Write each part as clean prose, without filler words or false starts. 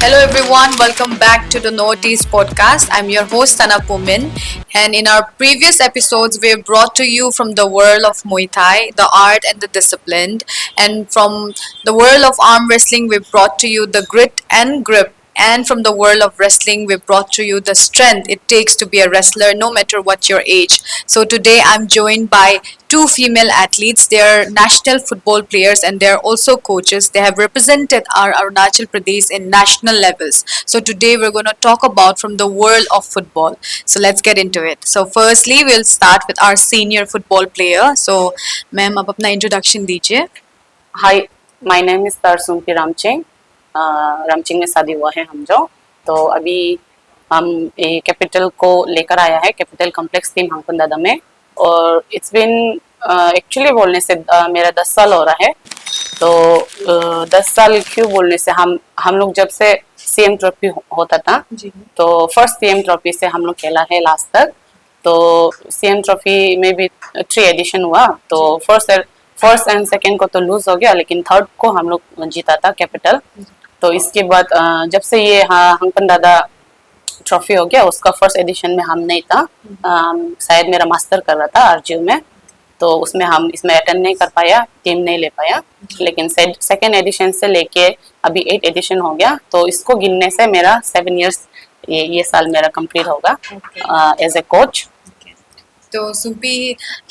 Hello everyone, welcome back to the Notice podcast. I'm your host Sana Pumin, and in our previous episodes we've brought to you from the world of Muay Thai, the art and the discipline, and from the world of arm wrestling we've brought to you the grit and grip. And from the world of wrestling, we've brought to you the strength it takes to be a wrestler, no matter what your age. So today, I'm joined by two female athletes. They are national football players and they're also coaches. They have represented our Arunachal Pradesh in national levels. So today, we're going to talk about from the world of football. So let's get into it. So firstly, we'll start with our senior football player. So, ma'am, आप अपना introduction दीजिए. Hi my name is तरसुम्पी रामचिंग रामचिंग में शादी हुआ है हम जो तो अभी हम कैपिटल को लेकर आया है कैपिटल कॉम्प्लेक्स टीम हमकुन दादा में और इट्स बिन एक्चुअली बोलने से मेरा 10 साल हो रहा है तो 10 साल क्यों बोलने से हम लोग जब से सीएम ट्रॉफी होता था तो फर्स्ट सीएम ट्रॉफी से हम लोग खेला है लास्ट तक तो सीएम ट्रॉफी में भी 3 एडिशन हुआ तो फर्स्ट एंड सेकंड को तो लूज हो गया लेकिन थर्ड को हम लोग जीता था कैपिटल तो इसके बाद जब से ये हंगपन दादा ट्रॉफी हो गया उसका फर्स्ट एडिशन में हम नहीं था शायद मेरा मास्टर कर रहा था आरजीयू में तो उसमें हम इसमें अटेंड नहीं कर पाया टीम नहीं ले पाया लेकिन सेकंड एडिशन से लेके अभी 8 एडिशन हो गया तो इसको गिनने से मेरा 7 इयर्स ये साल मेरा कंप्लीट होगा as a coach. So Supi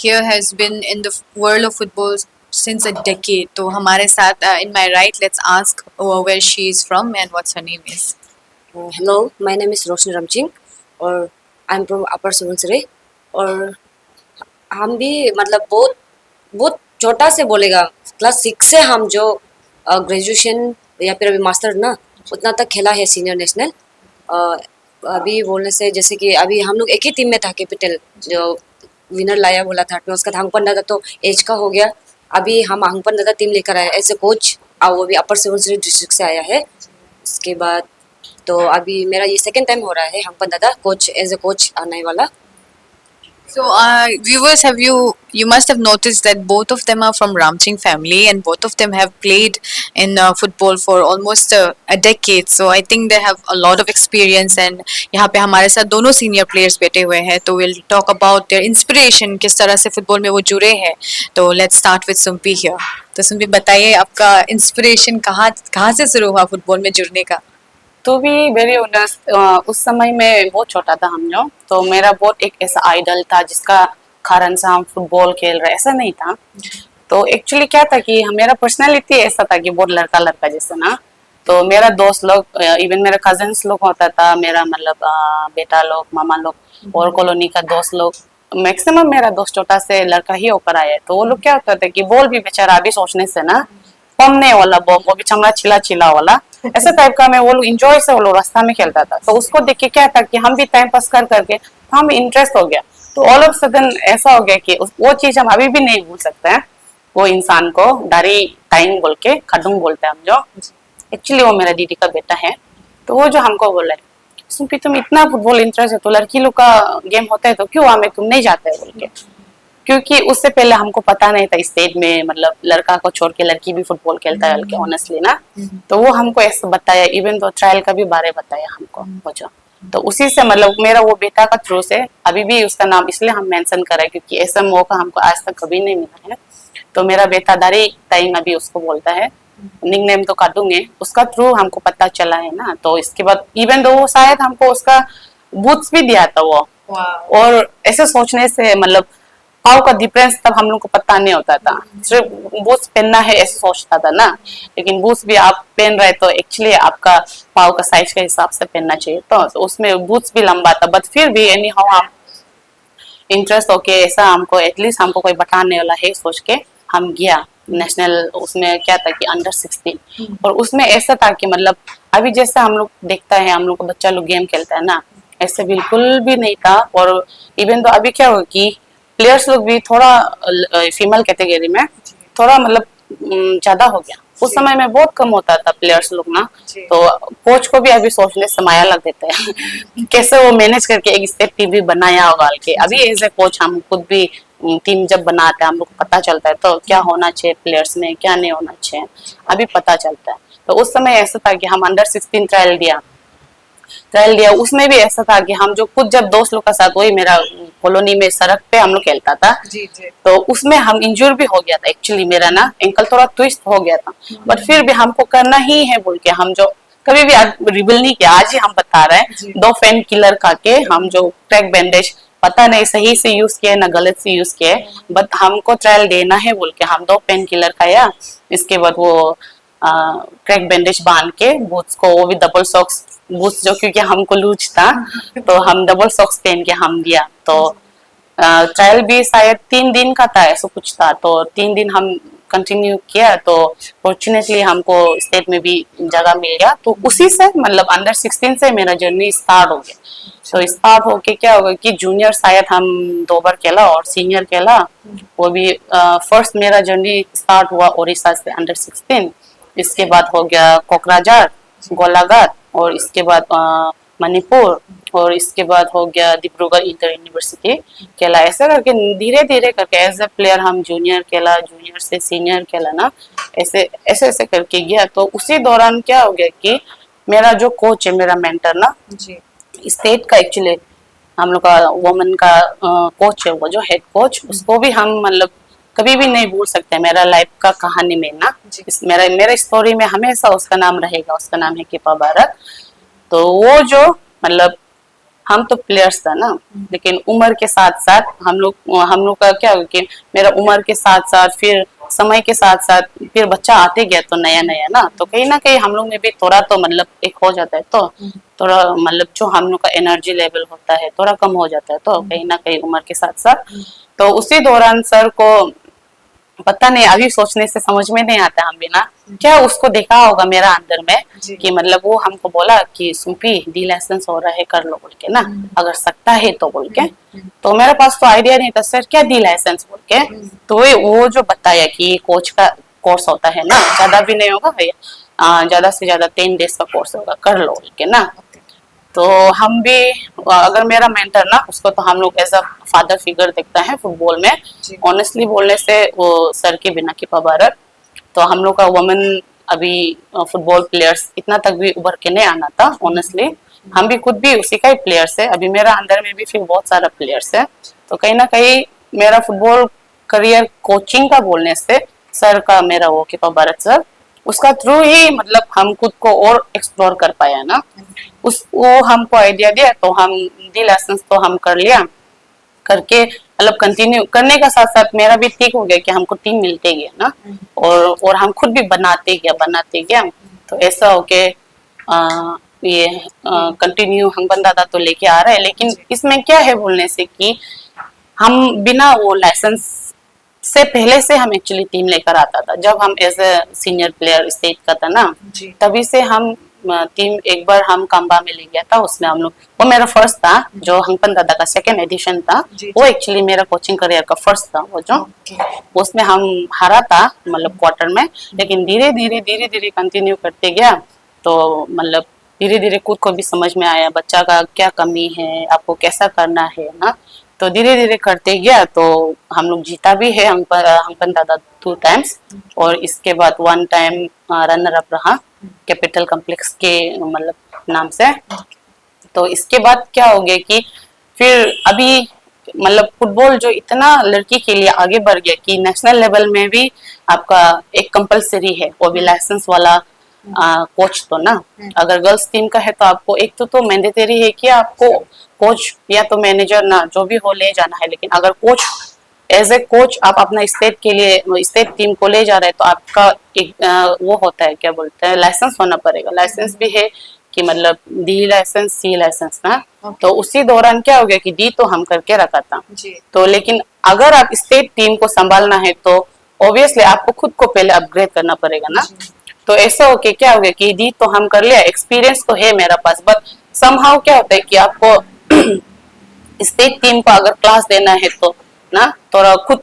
here has been in the world of football since a decade. तो हमारे साथ in my right, let's ask where she is from and what's her name is. Hello, my name is Roshan Ramching और I'm from Upper Subansiri और हम भी मतलब बहुत छोटा से बोलेगा क्लास 6 से हम जो ग्रेजुएशन या फिर अभी मास्टर ना उतना तक खेला है सीनियर नेशनल. अभी बोलने से जैसे कि अभी हम लोग एक ही टीम में था कैपिटल जो विनर लाया बोला था उसका हंगपन दादा तो एज का हो गया अभी हम हंगपन दादा टीम लेकर आए एज ए कोच और वो भी अपर सुबनसिरी डिस्ट्रिक्ट से आया है. उसके बाद तो अभी मेरा ये सेकंड टाइम हो रहा है हंगपन दादा कोच एज ए कोच आने वाला. So viewers, you must have noticed that both of them are from Ramching family and both of them have played in football for almost a decade. So I think they have a lot of experience and यहाँ पे हमारे साथ दोनों senior players बैठे हुए हैं तो we'll talk about their inspiration किस तरह से football में वो जुड़े हैं. तो let's start with Sumpi here. तो Sumpi बताइए आपका inspiration कहाँ से शुरू हुआ football में जुड़ने का. तो भी वेरी ऑनेस्ट उस समय में बहुत छोटा था हम लोग तो मेरा बहुत एक ऐसा आइडल था जिसका कारण से हम फुटबॉल खेल रहे ऐसा नहीं था तो एक्चुअली क्या था कि मेरा पर्सनालिटी ऐसा था कि बहुत लड़का लड़का जैसा ना तो मेरा दोस्त लोग इवन मेरा कजन्स लोग होता था मेरा मतलब बेटा लोग मामा लोग और कॉलोनी का दोस्त लोग मैक्सिमम मेरा दोस्त छोटा से लड़का ही होकर आया तो वो लोग क्या होता था कि बॉल भी बेचारा अभी सोचने से ना पमने वाला बॉल वो भी चमड़ा चिला वाला ऐसे टाइप का मैं वो लोग इंजॉय से वो लोग रास्ता में खेलता था तो उसको देख के क्या था कि हम भी टाइम पास कर करके तो हम इंटरेस्ट हो गया तो ऑल ऑफ सडन ऐसा हो गया कि वो चीज हम अभी भी नहीं भूल सकते हैं वो इंसान को डारी टाइम बोल के खडुंग बोलते हैं हम जो एक्चुअली वो मेरा दीदी का बेटा है तो वो जो हमको बोला है सुनपी तुम इतना फुटबॉल इंटरेस्ट है तो लड़की लोग का गेम होता है तो क्यों हमें तुम नहीं जाते है बोल के क्योंकि उससे पहले हमको पता नहीं था स्टेट में मतलब लड़का को छोड़ के लड़की भी फुटबॉल खेलता है बल्कि ऑनेस्टली ना तो वो हमको ऐसा बताया इवन तो ट्रायल का भी बारे बताया हमको वो जो तो उसी से मतलब मेरा वो बेटा का थ्रू से अभी भी उसका नाम इसलिए हम मेंशन कर रहे हैं क्योंकि ऐसा मौका हमको आज तक कभी नहीं मिला है तो मेरा बेटा दारी टाइम अभी उसको बोलता है निक नेम तो काटूंगे उसका थ्रू हमको पता चला है ना तो इसके बाद इवन तो वो शायद हमको उसका बूट्स भी दिया था वो और ऐसे सोचने से मतलब पाव का डिफरेंस तब हम लोग को पता नहीं होता था सिर्फ बूट्स पहनना है ऐसे सोचता था ना लेकिन बूट्स भी आप पहन रहे तो एक्चुअली आपका पाव का साइज के हिसाब से पहनना चाहिए तो उसमें बूट्स भी लंबा था बट फिर भी एनी हाउ हम इंटरेस्ट होके ऐसा हमको एटलीस्ट हमको कोई बताने वाला है सोच के हम गया नेशनल उसमें क्या था कि अंडर 16 और उसमें ऐसा था कि मतलब अभी जैसे हम लोग देखता है हम लोग का बच्चा लोग गेम खेलता है ना ऐसे बिल्कुल भी नहीं था और इवन तो अभी क्या हुआ कि प्लेयर्स लोग भी थोड़ा फीमेल कैटेगरी में थोड़ा मतलब ज्यादा हो गया उस समय में बहुत कम होता था प्लेयर्स लोग ना तो कोच को भी अभी सोचने से माया लग देता है कैसे वो मैनेज करके एक स्टेट टीम भी बनाया होगा के अभी एज ए कोच हम खुद भी टीम जब बनाते हैं हम लोग को पता चलता है तो क्या होना चाहिए प्लेयर्स में, क्या नहीं होना चाहिए, अभी पता चलता है। तो उस समय ऐसा था कि हम अंडर 16 ट्रायल दिया। उसमें भी ऐसा था कि हम जो खुद जब दोस्त लोग का साथ, वही मेरा कॉलोनी में सड़क पे हम लोग खेलता था, जी जी। तो उसमें हम इंजूर भी हो गया था। एक्चुअली मेरा ना एंकल थोड़ा ट्विस्ट हो गया था, बट फिर भी हमको करना ही है बोल के हम जो कभी भी रिबल नहीं किया। आज ही हम बता रहे हैं, 2 पेन किलर खा के हम जो क्रैक बैंडेज पता नहीं सही से यूज किया ना गलत से यूज किया, बट हमको ट्रायल देना है बोल के हम 2 पेन किलर खाया। इसके बाद वो क्रैक बैंडेज बांध के बूट्स को, वो भी डबल सॉक्स बूट्स, जो क्योंकि हमको लूज था तो हम डबल सॉक्स पहन के हम दिया। तो ट्रायल भी शायद 3 दिन का था, ऐसा कुछ था। तो 3 दिन हम कंटिन्यू किया, तो फॉर्चुनेटली हमको स्टेट में भी जगह मिल गया। तो उसी से मतलब अंडर 16 से मेरा जर्नी स्टार्ट हो गया। तो स्टार्ट होके क्या होगा कि जूनियर शायद हम 2 बार खेला और सीनियर खेला। वो भी फर्स्ट मेरा जर्नी स्टार्ट हुआ उड़ीसा से अंडर 16। इसके बाद हो गया कोकराझार, गोलाघाट, और इसके बाद मणिपुर, और इसके बाद हो गया डिब्रूगढ़ इंटर यूनिवर्सिटी खेला। ऐसा करके धीरे धीरे करके एज ए प्लेयर हम जूनियर खेला, जूनियर से सीनियर खेला ना, ऐसे ऐसे ऐसे करके गया। तो उसी दौरान क्या हो गया कि मेरा जो कोच है, मेरा मेंटर ना, स्टेट का एक्चुअली हम लोग का वुमेन का कोच है, वो जो हेड कोच, उसको भी हम मतलब कभी भी नहीं भूल सकते। मेरा लाइफ का कहानी में ना, मेरा स्टोरी में हमेशा उसका नाम रहेगा। उसका नाम है कृपा भारत। तो वो जो मतलब हम तो प्लेयर्स था ना, लेकिन उम्र के साथ साथ हम लोग का क्या हो कि मेरा उम्र के साथ साथ फिर समय के साथ साथ फिर बच्चा आते गया, तो नया नया ना, तो कहीं ना कहीं हम लोग में भी थोड़ा तो मतलब एक हो जाता है। तो थोड़ा मतलब जो हम लोग का एनर्जी लेवल होता है थोड़ा कम हो जाता है, तो कहीं ना कहीं उम्र के साथ साथ। तो उसी दौरान सर को पता नहीं, अभी सोचने से समझ में नहीं आता हम भी ना, क्या उसको देखा होगा मेरा अंदर में कि मतलब वो हमको बोला कि सुपी डी लाइसेंस हो रहा है, कर लो बोल के ना, अगर सकता है तो बोल के। तो मेरे पास तो आइडिया नहीं था सर क्या डी लाइसेंस बोल के। तो वो जो बताया कि कोच का कोर्स होता है ना, ज्यादा भी नहीं होगा भैया, ज्यादा से ज्यादा 10 डेज का कोर्स होगा, कर लो बोल के ना। तो हम भी, अगर मेरा मेंटर ना, उसको तो हम लोग एज अ फादर फिगर देखता है फुटबॉल में। ऑनेस्टली बोलने से वो सर के बिना कृपा भारत, तो हम लोग का वुमेन अभी फुटबॉल प्लेयर्स इतना तक भी उभर के नहीं आना था ऑनेस्टली। हम भी खुद भी उसी का ही प्लेयर्स है। अभी मेरा अंदर में भी फिर बहुत सारा प्लेयर्स है। तो कहीं ना कहीं मेरा फुटबॉल करियर कोचिंग का बोलने से सर का, मेरा वो कृपा भारत सर, उसका थ्रू ही मतलब हम खुद को और एक्सप्लोर कर पाया ना। वो हमको आइडिया दिया, तो हम डी लाइसेंस तो हम कर लिया। करके मतलब कंटिन्यू करने का साथ साथ मेरा भी ठीक हो गया कि हमको टीम मिलते गया ना, और हम खुद भी बनाते गया। तो ऐसा होके ये कंटिन्यू हम बंदा था तो लेके आ रहा है। लेकिन इसमें क्या है बोलने से कि हम बिना वो लाइसेंस से पहले से हम एक्चुअली टीम लेकर आता था। जब हम as a senior player state का था ना, तभी से हम टीम, एक बार हम काम्बा में ले गया था, उसमें हम लोग, वो मेरा फर्स्ट था, जो हंगपन दादा का सेकंड एडिशन था। वो एक्चुअली मेरा कोचिंग करियर का फर्स्ट था वो जो, उसमें हम हारा था मतलब क्वार्टर में। लेकिन धीरे धीरे कंटिन्यू करते गया, तो मतलब धीरे धीरे खुद को भी समझ में आया बच्चा का क्या कमी है, आपको कैसा करना है ना। तो धीरे धीरे करते गया, तो हम लोग जीता भी है हंगपन दादा 2 टाइम्स, और इसके बाद 1 टाइम रनर अप रहा कैपिटल कॉम्प्लेक्स के मतलब नाम से। तो इसके बाद क्या हो गया कि फिर अभी मतलब फुटबॉल जो इतना लड़की के लिए आगे बढ़ गया कि नेशनल लेवल में भी आपका एक कंपलसरी है, वो भी लाइसेंस वाला कोच। तो ना, अगर गर्ल्स टीम का है तो आपको एक तो मैंडेटरी है कि आपको कोच या तो मैनेजर ना जो भी हो ले जाना है। लेकिन अगर कोच, एज ए कोच आप अपना स्टेट के लिए, स्टेट टीम को ले जा रहे हैं, तो आपका एक वो होता है, क्या बोलते हैं, लाइसेंस होना पड़ेगा। लाइसेंस भी है कि मतलब डी लाइसेंस, सी लाइसेंस ना। तो उसी दौरान क्या हो गया कि डी तो हम करके रखा था। तो लेकिन अगर आप स्टेट टीम को संभालना है तो ऑब्वियसली आपको खुद को पहले अपग्रेड करना पड़ेगा ना। तो ऐसा होके क्या हो गया कि डी तो हम कर लिया, एक्सपीरियंस तो है मेरा पास, बट समहाउ क्या होता है कि आपको स्टेट टीम को अगर क्लास देना है तो ना, थोड़ा खुद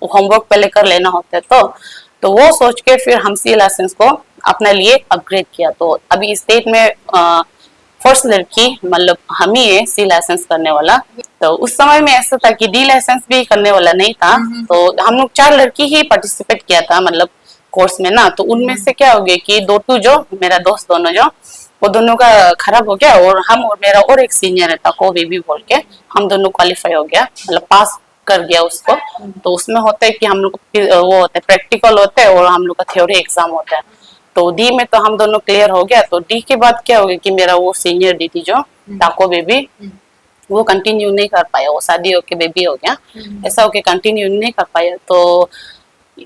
होमवर्क पहले कर लेना होता है। तो वो सोच के फिर हम सी लाइसेंस को अपने लिए अपग्रेड किया। तो अभी स्टेट में फर्स्ट लड़की मतलब हम ही है सी लाइसेंस करने वाला। तो उस समय में ऐसा था कि डी लाइसेंस भी करने वाला नहीं था। तो हम लोग 4 लड़की ही पार्टिसिपेट किया था मतलब कोर्स में ना। तो उनमें से क्या हो गया कि दो टू जो मेरा दोस्त दोनों जो वो दोनों का खराब हो गया, और हम और मेरा और एक सीनियर है को बेबी बोल के हम दोनों क्वालिफाई हो गया, मतलब पास कर गया उसको। तो उसमें होता है कि हम लोग वो होता है प्रैक्टिकल होता है और हम लोग का थ्योरी एग्जाम होता है। तो डी में तो हम दोनों क्लियर हो गया। तो डी के बाद क्या हो गया कि मेरा वो सीनियर डी थी जो टाको बेबी, वो कंटिन्यू नहीं कर पाया, वो शादी होके बेबी हो गया, ऐसा होके कंटिन्यू नहीं कर पाया। तो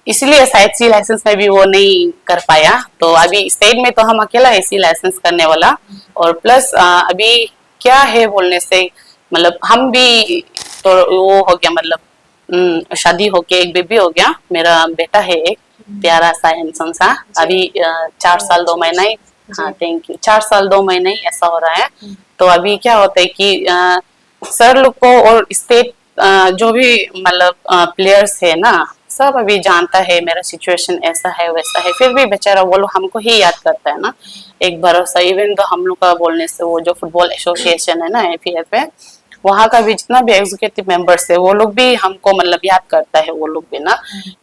इसलिए शायद सी लाइसेंस में भी वो नहीं कर पाया। तो अभी स्टेट में तो हम अकेला है सी लाइसेंस करने वाला। और प्लस अभी क्या है बोलने से मतलब हम भी तो वो हो गया मतलब शादी होके एक बेबी हो गया, मेरा बेटा है एक प्यारा सा हैंडसम सा, अभी 4 साल 2 महीना ही, हाँ थैंक यू, 4 साल 2 महीने ही ऐसा हो रहा है। तो अभी क्या होता है कि सर लोग को और स्टेट जो भी मतलब प्लेयर्स है ना सब अभी जानता है मेरा सिचुएशन ऐसा है वैसा है, फिर भी बेचारा वो लोग हमको ही याद करता है ना एक भरोसा। इवन तो हम लोग का बोलने से वो जो फुटबॉल एसोसिएशन है ना एफएफ है, वहाँ का भी जितना भी एग्जीक्यूटिव मेंबर्स है वो लोग भी हमको मतलब याद करता है वो लोग भी ना,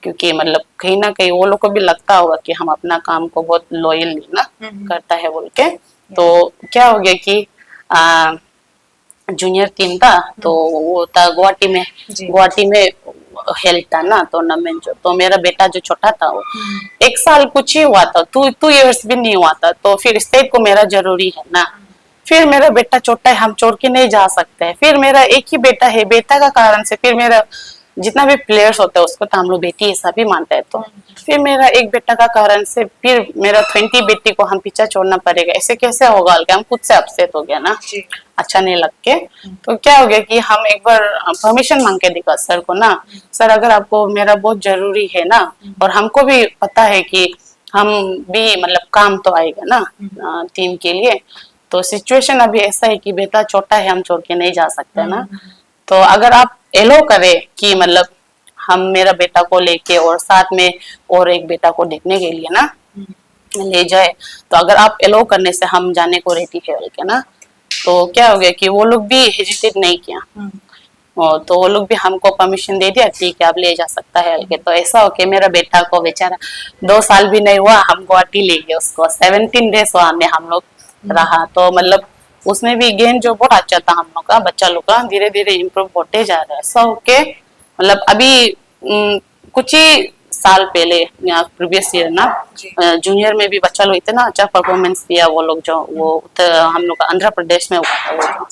क्योंकि मतलब कहीं ना कहीं वो लोग को भी लगता होगा कि हम अपना काम को बहुत लॉयली ना करता है बोल के। तो क्या हो गया कि जूनियर टीम था तो वो था गुवाहाटी में, गुवाहाटी में हेल्थ था ना टूर्नामेंट जो। तो मेरा बेटा जो छोटा था वो 1 साल कुछ ही हुआ था, 2 इयर्स भी नहीं हुआ था। तो फिर स्टेट को मेरा जरूरी है ना, फिर मेरा बेटा छोटा है, हम छोड़ के नहीं जा सकते हैं। फिर मेरा एक ही बेटा है, बेटा का कारण से फिर मेरा जितना भी प्लेयर्स होता है उसको तो हम लोग बेटी ऐसा भी मानते हैं। तो फिर मेरा एक बेटा का कारण से फिर मेरा 20 बेटी को हम पीछा छोड़ना पड़ेगा, ऐसे कैसे होगा? हम खुद से अपसेट हो गया ना, अच्छा नहीं लग के। तो क्या हो गया कि हम एक बार परमिशन मांग के दिखा सर को ना, सर अगर आपको मेरा बहुत जरूरी है ना, और हमको भी पता है कि हम भी मतलब काम तो आएगा ना टीम के लिए। तो सिचुएशन अभी ऐसा है कि बेटा छोटा है, हम छोड़ के नहीं जा सकते ना। तो अगर आप एलो करे कि मतलब हम मेरा बेटा को लेके और साथ में और एक बेटा को देखने के लिए ना ले जाए, तो अगर आप एलो करने से हम जाने को रेडी है बोल के ना। तो क्या हो गया कि वो लोग भी हेजिटेट नहीं किया, और तो वो लोग भी हमको परमिशन दे दिया, ठीक है आप ले जा सकता है के। तो ऐसा हो के मेरा बेटा को बेचारा 2 साल भी नहीं हुआ, हम गुवाहाटी ले गए उसको, 17 डेज वहां में हम लोग रहा। तो मतलब उसमें भी गेम जो बहुत अच्छा था हम लोग का, बच्चा लोग का धीरे धीरे इम्प्रूव होते जा रहा है। ऐसा होके मतलब अभी कुछ ही साल पहले प्रीवियस ईयर ना जूनियर में भी बच्चा लोग इतना अच्छा परफॉर्मेंस दिया वो लोग जो वो हम लोग का आंध्र प्रदेश में हुआ था वो।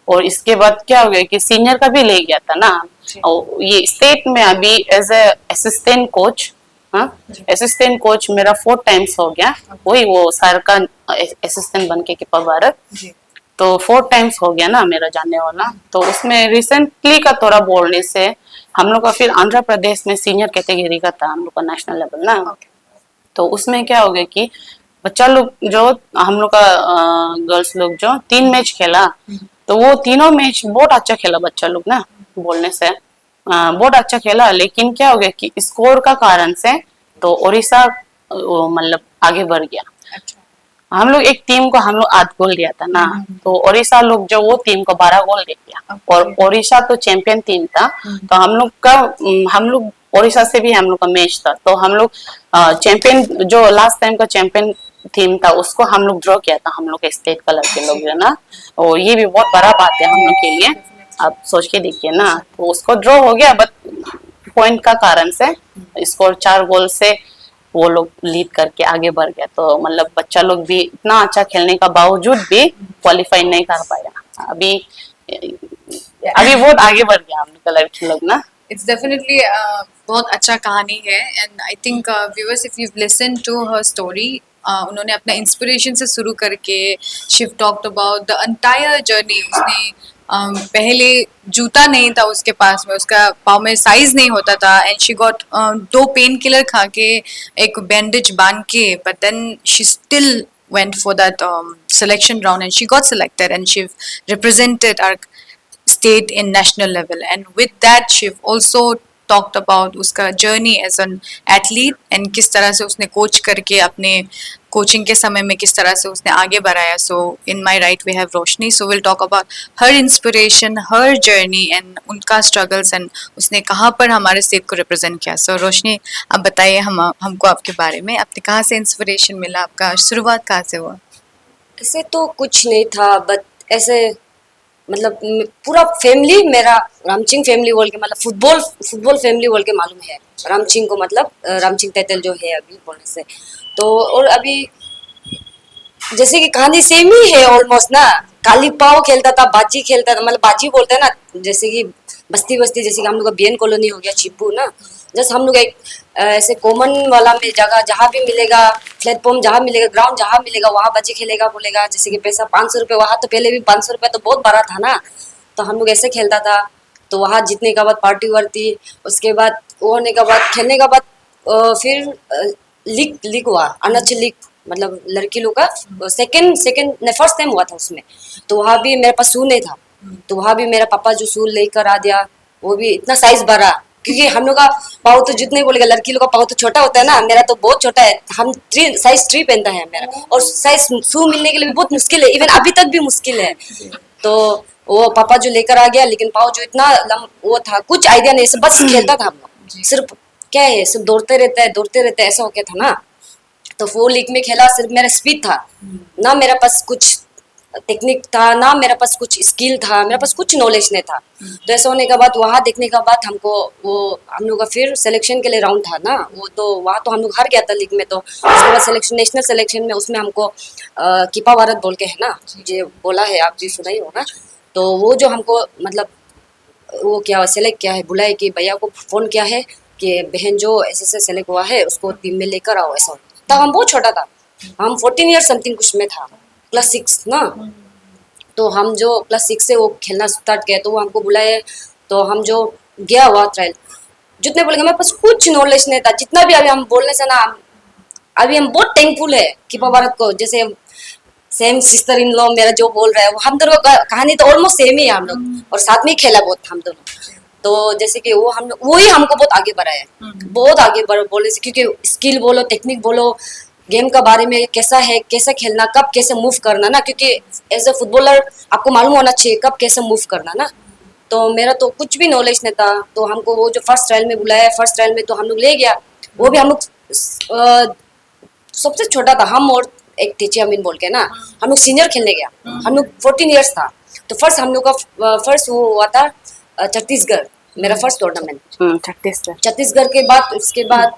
और इसके बाद क्या हो गया कि सीनियर का भी ले गया था ना, और ये स्टेट में अभी as a assistant coach, assistant coach मेरा 4 टाइम्स हो गया, वही वो सर का असिस्टेंट बन के कीपर भारत। तो 4 टाइम्स हो गया ना मेरा जानने वाला। तो उसमें रिसेंटली का थोड़ा बोलने से हम लोग का फिर आंध्र प्रदेश में सीनियर कैटेगरी का था हम लोग का नेशनल लेवल ना। तो उसमें क्या हो गया कि बच्चा लोग जो हम लोग का गर्ल्स लोग जो 3 मैच खेला, तो वो तीनों मैच बहुत अच्छा खेला बच्चा लोग ना बोलने से बहुत अच्छा खेला। लेकिन क्या हो गया कि स्कोर का कारण से तो उड़ीसा मतलब आगे बढ़ गया। हम लोग एक टीम को हम लोग 8 गोल दिया था ना, तो उड़ीसा लोग जो वो टीम को 12 गोल दे दिया। और उड़ीसा तो चैंपियन टीम था, तो हम लोग उड़ीसा से भी हम लोग का मैच था। तो हम लोग चैंपियन जो लास्ट टाइम का चैंपियन टीम था उसको हम लोग ड्रॉ किया था, हम लोग के स्टेट कलर के लोग है ना। और ये भी बहुत बड़ा बात है हम लोग के लिए, आप सोच के देखिए ना। तो उसको ड्रॉ हो गया, बट पॉइंट का कारण से स्कोर 4 गोल से वो लोग लीड करके आगे बढ़ गया। तो मतलब बच्चा लोग भी इतना अच्छा खेलने का बावजूद भी क्वालिफाई नहीं कर पाया। अभी अभी बहुत आगे बढ़ गया हम लोग का लड़की लोग ना। It's definitely बहुत अच्छा कहानी है, and I think viewers if you've listened to her story, उन्होंने अपना इंस्पिरेशन से शुरू करके Shiv talked about the entire journey. उसने पहले जूता नहीं था उसके पास में, उसका पाँव में साइज नहीं होता था, and she got 2 painkiller खा के एक बैंडेज बांध के, but then she still went for that selection round and she got selected and she represented our state in national level, and with that she've also talked about उसका journey as an athlete and किस तरह से उसने coach करके अपने coaching के समय में किस तरह से उसने आगे बढ़ाया. So in my right we have Roshni. So we'll talk about her inspiration, her journey and उनका struggles and उसने कहाँ पर हमारे state को represent किया. So रोशनी आप बताइए हमको आपके बारे में, आपने कहाँ से inspiration मिला, आपका शुरुआत कहाँ से हुआ? ऐसे तो कुछ नहीं था, बट ऐसे मतलब पूरा फैमिली मेरा रामचिंग फैमिली बोल के, मतलब फुटबॉल फैमिली बोल के मालूम है रामचिंग को, मतलब रामचिंग तैतल जो है अभी बोलने से तो. और अभी जैसे कि कहानी सेम ही है ऑलमोस्ट ना. काली पाव खेलता था, बाजी खेलता था, मतलब बाजी बोलते हैं ना, जैसे कि बस्ती जैसे कि हम लोग का बीएन कॉलोनी हो गया चिप्पू ना. जैसे हम लोग एक ऐसे कॉमन वाला में जगह जहाँ भी मिलेगा, प्लेटफॉर्म जहाँ मिलेगा, ग्राउंड जहाँ मिलेगा वहाँ बाजी खेलेगा बोलेगा. जैसे कि पैसा 500 रुपये, वहाँ तो पहले भी 500 रुपये तो बहुत बड़ा था ना, तो हम लोग ऐसे खेलता था. तो वहाँ जीतने के बाद पार्टी वार्टी, उसके बाद वो होने के बाद खेलने के बाद फिर लीग हुआ, अनच लीग, मतलब लड़की लोग का सेकंड फर्स्ट टाइम हुआ था उसमें. तो वहाँ भी मेरे पास शू नहीं था, तो वहाँ भी मेरा पापा जो शू लेकर आ दिया, वो भी इतना साइज बड़ा, क्योंकि हम लोग का पाँव तो जितने बोलेगा, लड़की लोग का पाँव तो छोटा होता है ना, मेरा तो बहुत छोटा है. हम साइज 3 पहनता है मेरा, और साइज शू मिलने के लिए भी बहुत मुश्किल है, इवन अभी तक भी मुश्किल है. तो वो पापा जो लेकर आ गया, लेकिन पाँव जो इतना वो था, कुछ आइडिया नहीं, सब बस खेलता था हम लोग. सिर्फ क्या है, सिर्फ दौड़ते रहते ऐसा हो गया था ना. तो 4 लीग में खेला, सिर्फ मेरा स्पीड था ना, मेरा पास कुछ टेक्निक था ना, मेरा पास कुछ स्किल था, मेरा पास कुछ नॉलेज नहीं था. तो ऐसा होने के बाद, वहाँ देखने के बाद हमको वो हम लोग का फिर सिलेक्शन के लिए राउंड था ना, वो तो वहाँ तो हम लोग हार गया था लीग में. तो उसके बाद सिलेक्शन, नेशनल सिलेक्शन में, उसमें हमको कीपा भारत बोल के है ना, ये बोला है, आप जी सुना ही होगा. तो वो जो हमको मतलब वो क्या सेलेक्ट किया है, बुलाए कि भैया को फ़ोन किया है कि बहन जो ऐसे सेलेक्ट हुआ है उसको टीम में लेकर आओ. ऐसा तब हम बहुत छोटा था, हम 14 ईयर समथिंग कुछ में था, क्लास 6 ना. तो हम जो क्लास 6 से वो खेलना स्टार्ट किया, तो वो हमको बुलाए. तो हम जो गया हुआ ट्रायल, जितने बोलेंगे हमारे पास कुछ नॉलेज नहीं था, जितना भी अभी हम बोलने से ना, अभी हम बहुत थैंकफुल है कीपा भारत को. जैसे सेम सिस्टर इन लॉ मेरा जो बोल रहा है, वो हम दोनों का कहानी तो ऑलमोस्ट सेम ही है हम लोग, और साथ में ही खेला बहुत हम दोनों. तो जैसे कि वो हम लोग, वही हमको बहुत आगे बढ़ाया, बहुत आगे बोलने से, क्योंकि स्किल बोलो, टेक्निक बोलो, गेम का बारे में कैसा है, कैसे खेलना, कब कैसे मूव करना ना, क्योंकि एज ए फुटबॉलर आपको मालूम होना चाहिए कब कैसे मूव करना ना. तो मेरा तो कुछ भी नॉलेज नहीं था. तो हमको वो जो फर्स्ट ट्रायल में बुलाया, फर्स्ट ट्रायल में तो हम लोग ले गया. वो भी हम लोग सबसे छोटा था, हम और एक टीचर अमीन बोल के ना, हम लोग सीनियर खेलने गया. हम लोग 14 ईयर्स था. तो फर्स्ट हम लोग का फर्स्ट वो हुआ था छत्तीसगढ़, मेरा फर्स्ट टूर्नामेंट छत्तीसगढ़ के बाद. उसके बाद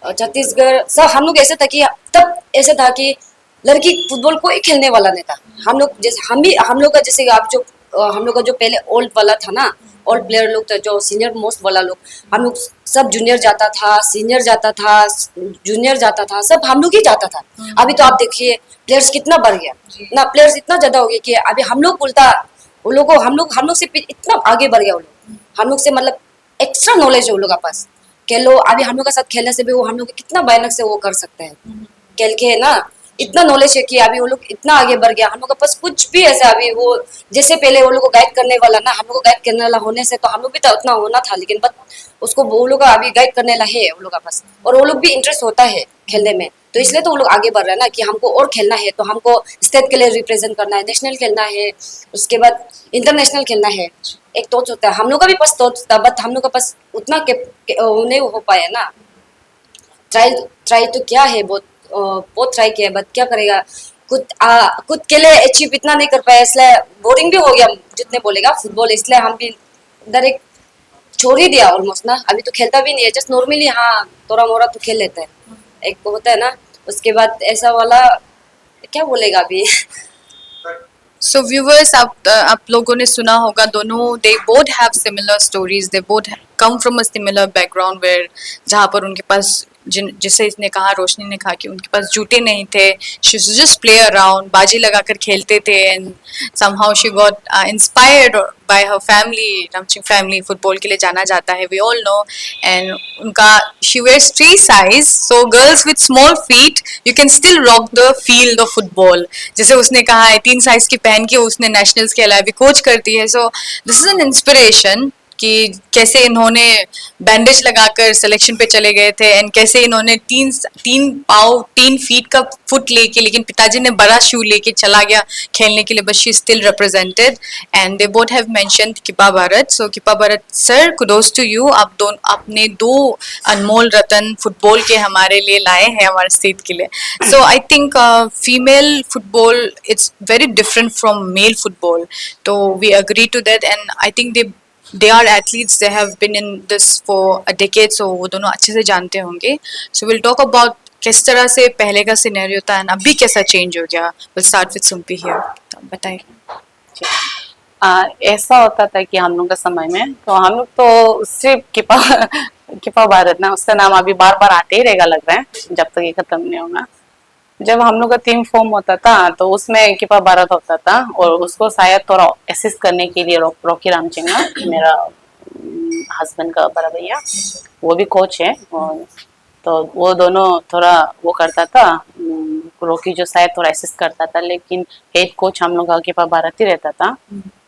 छत्तीसगढ़ सब हम लोग ऐसे था कि तब ऐसे था कि लड़की फुटबॉल कोई खेलने वाला नहीं था. हम लोग जैसे हम लोग का जैसे आप जो हम लोग का जो पहले ओल्ड वाला था ना, ओल्ड प्लेयर लोग थे, जो सीनियर मोस्ट वाला लोग, हम लोग सब जूनियर जाता था, सीनियर जाता था, जूनियर जाता था, सब हम लोग ही जाता था. अभी तो आप देखिए प्लेयर्स कितना बढ़ गया ना, प्लेयर्स इतना ज्यादा हो गया कि अभी हम लोग बोलता वो लोग को, हम लोग से इतना आगे बढ़ गया वो लोग, हम लोग से मतलब एक्स्ट्रा नॉलेज है वो लोग के पास. खेलो अभी हम लोग के साथ खेलने से भी वो हम लोग कितना भयानक से वो कर सकते हैं खेल के है ना. इतना नॉलेज है कि अभी वो लोग इतना आगे बढ़ गया. हम लोग के पास कुछ भी ऐसा अभी वो जैसे पहले वो लोग को गाइड करने वाला ना, हम लोग को गाइड करने वाला होने से तो हम लोग भी तो उतना होना था, लेकिन बस उसको वो लोग अभी गाइड करने वाला है वो लोग के पास, और वो लोग भी इंटरेस्ट होता है खेलने में. तो इसलिए तो वो लोग आगे बढ़ रहे हैं ना, कि हमको और खेलना है, तो हमको स्टेट के लिए रिप्रेजेंट करना है, नेशनल खेलना है, उसके बाद इंटरनेशनल खेलना है. एक टॉच होता है, हम लोग का भी पास टॉच था, बट हम लोग का पास उतना नहीं हो पाया ना. ट्राई तो क्या है, बहुत ट्राई किया, बट क्या करेगा, खुद के लिए अचीव इतना नहीं कर पाया, इसलिए बोरिंग भी हो गया जितने बोलेगा फुटबॉल. इसलिए हम भी डायरेक्ट छोड़ ही दिया ऑलमोस्ट ना. अभी तो खेलता भी नहीं है, जस्ट नॉर्मली हाँ थोड़ा मोड़ा तो खेल लेता है, एक होता है ना. उसके बाद ऐसा वाला क्या बोलेगा अभी. So viewers, आप लोगों ने सुना होगा, दोनों they both have similar stories, they both come from a similar background where जहाँ पर उनके पास जिसे इसने कहा, रोशनी ने कहा कि उनके पास जूते नहीं थे, she used to just play around, बाजी लगाकर खेलते थे, and somehow she got inspired by her family, रामचिंग family. Football के लिए जाना जाता है, we all know, and उनका she wears 3 size, so girls with small feet you can still rock the field of football. जैसे उसने कहा है 3 साइज की पहन के उसने नेशनल्स खेला है, अभी कोच करती है. So this is an inspiration कि कैसे इन्होंने बैंडेज लगाकर सिलेक्शन पे चले गए थे एंड कैसे इन्होंने 3 फीट का फुट लेके, लेकिन पिताजी ने बड़ा शू लेके चला गया खेलने के लिए, but she still represented and they both have mentioned Kripa Bharat. So Kripa Bharat sir, kudos to you. आपने 2 अनमोल रतन फुटबॉल के हमारे लिए लाए हैं, हमारे स्टेट के लिए. So I think female football it's very different from male football. तो we agree to that and I think they are athletes, they have been in this for a decade, so वो दोनों अच्छे से जानते होंगे. So we'll talk about किस तरह से पहले का सिनेरियो था और अभी कैसा चेंज हो गया. We'll start with Sumpi here. तो बताइए. ऐसा होता था कि हम लोग के समय में तो हम लोग तो सिर्फ किपा भारत ना, उसका नाम अभी बार बार आते ही रहेगा लग रहा है जब तक ये खत्म नहीं होगा. जब हम लोग का टीम फॉर्म होता था तो उसमें किपा भारत होता था और उसको शायद थोड़ा असिस्ट करने के लिए रॉकी रामचिंगा, मेरा हस्बैंड का बड़ा भैया, वो भी कोच है. और तो वो दोनों थोड़ा वो करता था. रॉकी जो शायद थोड़ा असिस्ट करता था, लेकिन हेड कोच हम लोग का किपा भारत ही रहता था.